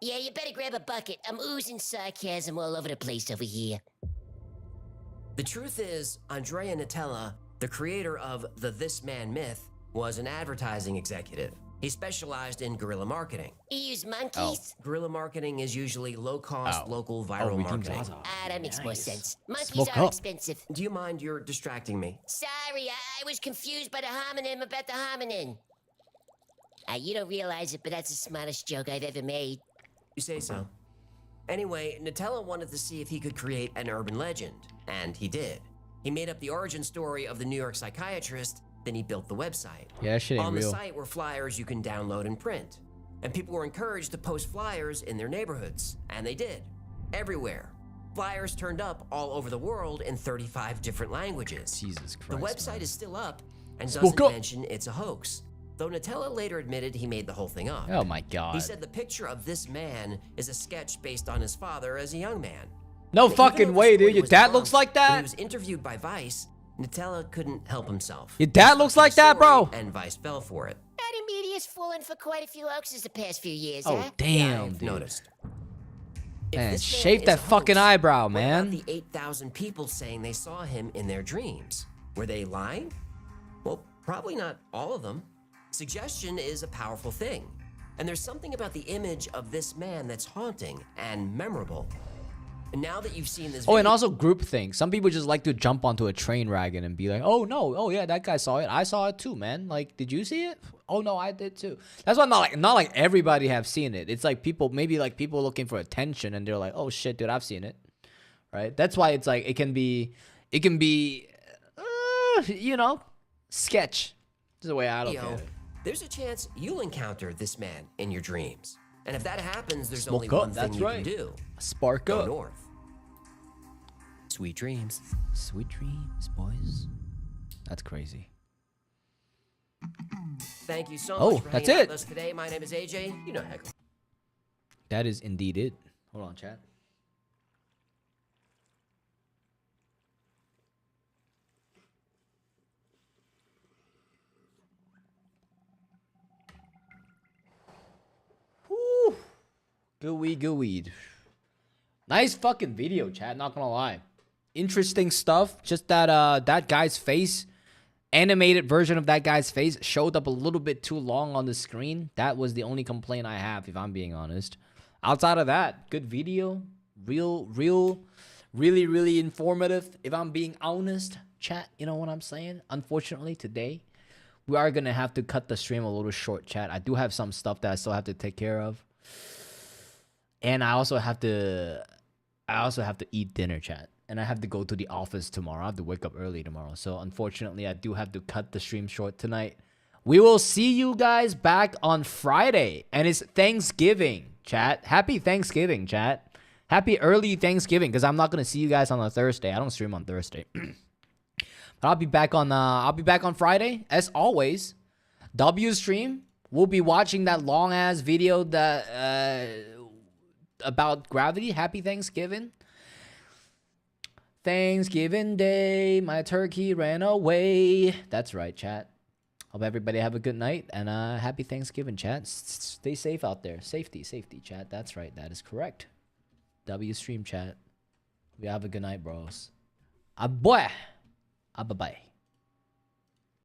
Yeah, you better grab a bucket. I'm oozing sarcasm all over the place over here. The truth is, Andrea Nutella, the creator of the This Man myth, was an advertising executive. He specialized in guerrilla marketing. You use monkeys? Guerrilla marketing is usually low-cost, local viral marketing. That makes more sense. Monkeys Smoke are up. expensive. Do you mind you're distracting me? Sorry, I was confused by the homonym about the hominin. You don't realize it, but that's the smartest joke I've ever made. You say so. Anyway, Nutella wanted to see if he could create an urban legend, and he did. He made up the origin story of the New York psychiatrist, then he built the website. Yeah, that shit ain't On real. the site were flyers you can download and print. And people were encouraged to post flyers in their neighborhoods, and they did. Everywhere. Flyers turned up all over the world in 35 different languages. Jesus Christ. The website is still up and Spoke doesn't up. mention it's a hoax. Though Nutella later admitted he made the whole thing up. Oh my God. He said the picture of this man is a sketch based on his father as a young man. No And fucking even though the way, story dude. Your was dad debunked, looks like when that? he was interviewed by Vice, Nutella couldn't help himself. Your dad looks like that, bro. And Vice fell for it. Daddy Media's fallen for quite a few hoaxes the past few years, Oh, huh? damn, I've dude. noticed. If Man, this man shave is that a fucking hoax, eyebrow, what man. about the 8,000 people saying they saw him in their dreams? Were they lying? Well, probably not all of them. Suggestion is a powerful thing. And there's something about the image of this man that's haunting and memorable. And now that you've seen this Oh, and video- also groupthink. Some people just like to jump onto a train wagon and be like, oh, no. Oh, yeah, that guy saw it. I saw it too, man. Like, did you see it? Oh, no, I did too. That's why not like everybody have seen it. It's like people, maybe like people looking for attention and they're like, oh, shit, dude, I've seen it. Right? That's why it's like, it can be, you know, sketch. This is the way I look at it. There's a chance you'll encounter this man in your dreams. And if that happens, there's Smoke only up, one thing that's you right. can do. Spark Go up. north. Sweet dreams. Sweet dreams, boys. That's crazy. Thank you so Oh, much for that's hanging out it. with us today. My name is AJ. You know heck. That is indeed it. Hold on, chat. Whew. Good weed. Nice fucking video, chat. Not gonna lie. Interesting stuff. Just that that guy's face, animated version of that guy's face showed up a little bit too long on the screen. That was the only complaint I have, if I'm being honest. Outside of that, good video. Really informative, if I'm being honest, chat. You know what I'm saying? Unfortunately, today, we are gonna have to cut the stream a little short, chat. I do have some stuff that I still have to take care of. And I also have to eat dinner, chat. And I have to go to the office tomorrow. I have to wake up early tomorrow. So unfortunately, I do have to cut the stream short tonight. We will see you guys back on Friday. And it's Thanksgiving, chat. Happy Thanksgiving, chat. Happy early Thanksgiving, because I'm not gonna see you guys on a Thursday. I don't stream on Thursday. But I'll be back on Friday, as always. W stream. We'll be watching that long ass video that about gravity. Happy Thanksgiving. Thanksgiving Day, my turkey ran away. That's right, chat. Hope everybody have a good night and happy Thanksgiving, chat. Stay safe out there. Safety, chat. That's right. That is correct. W stream, chat. We have a good night, bros. Boy. Bye-bye.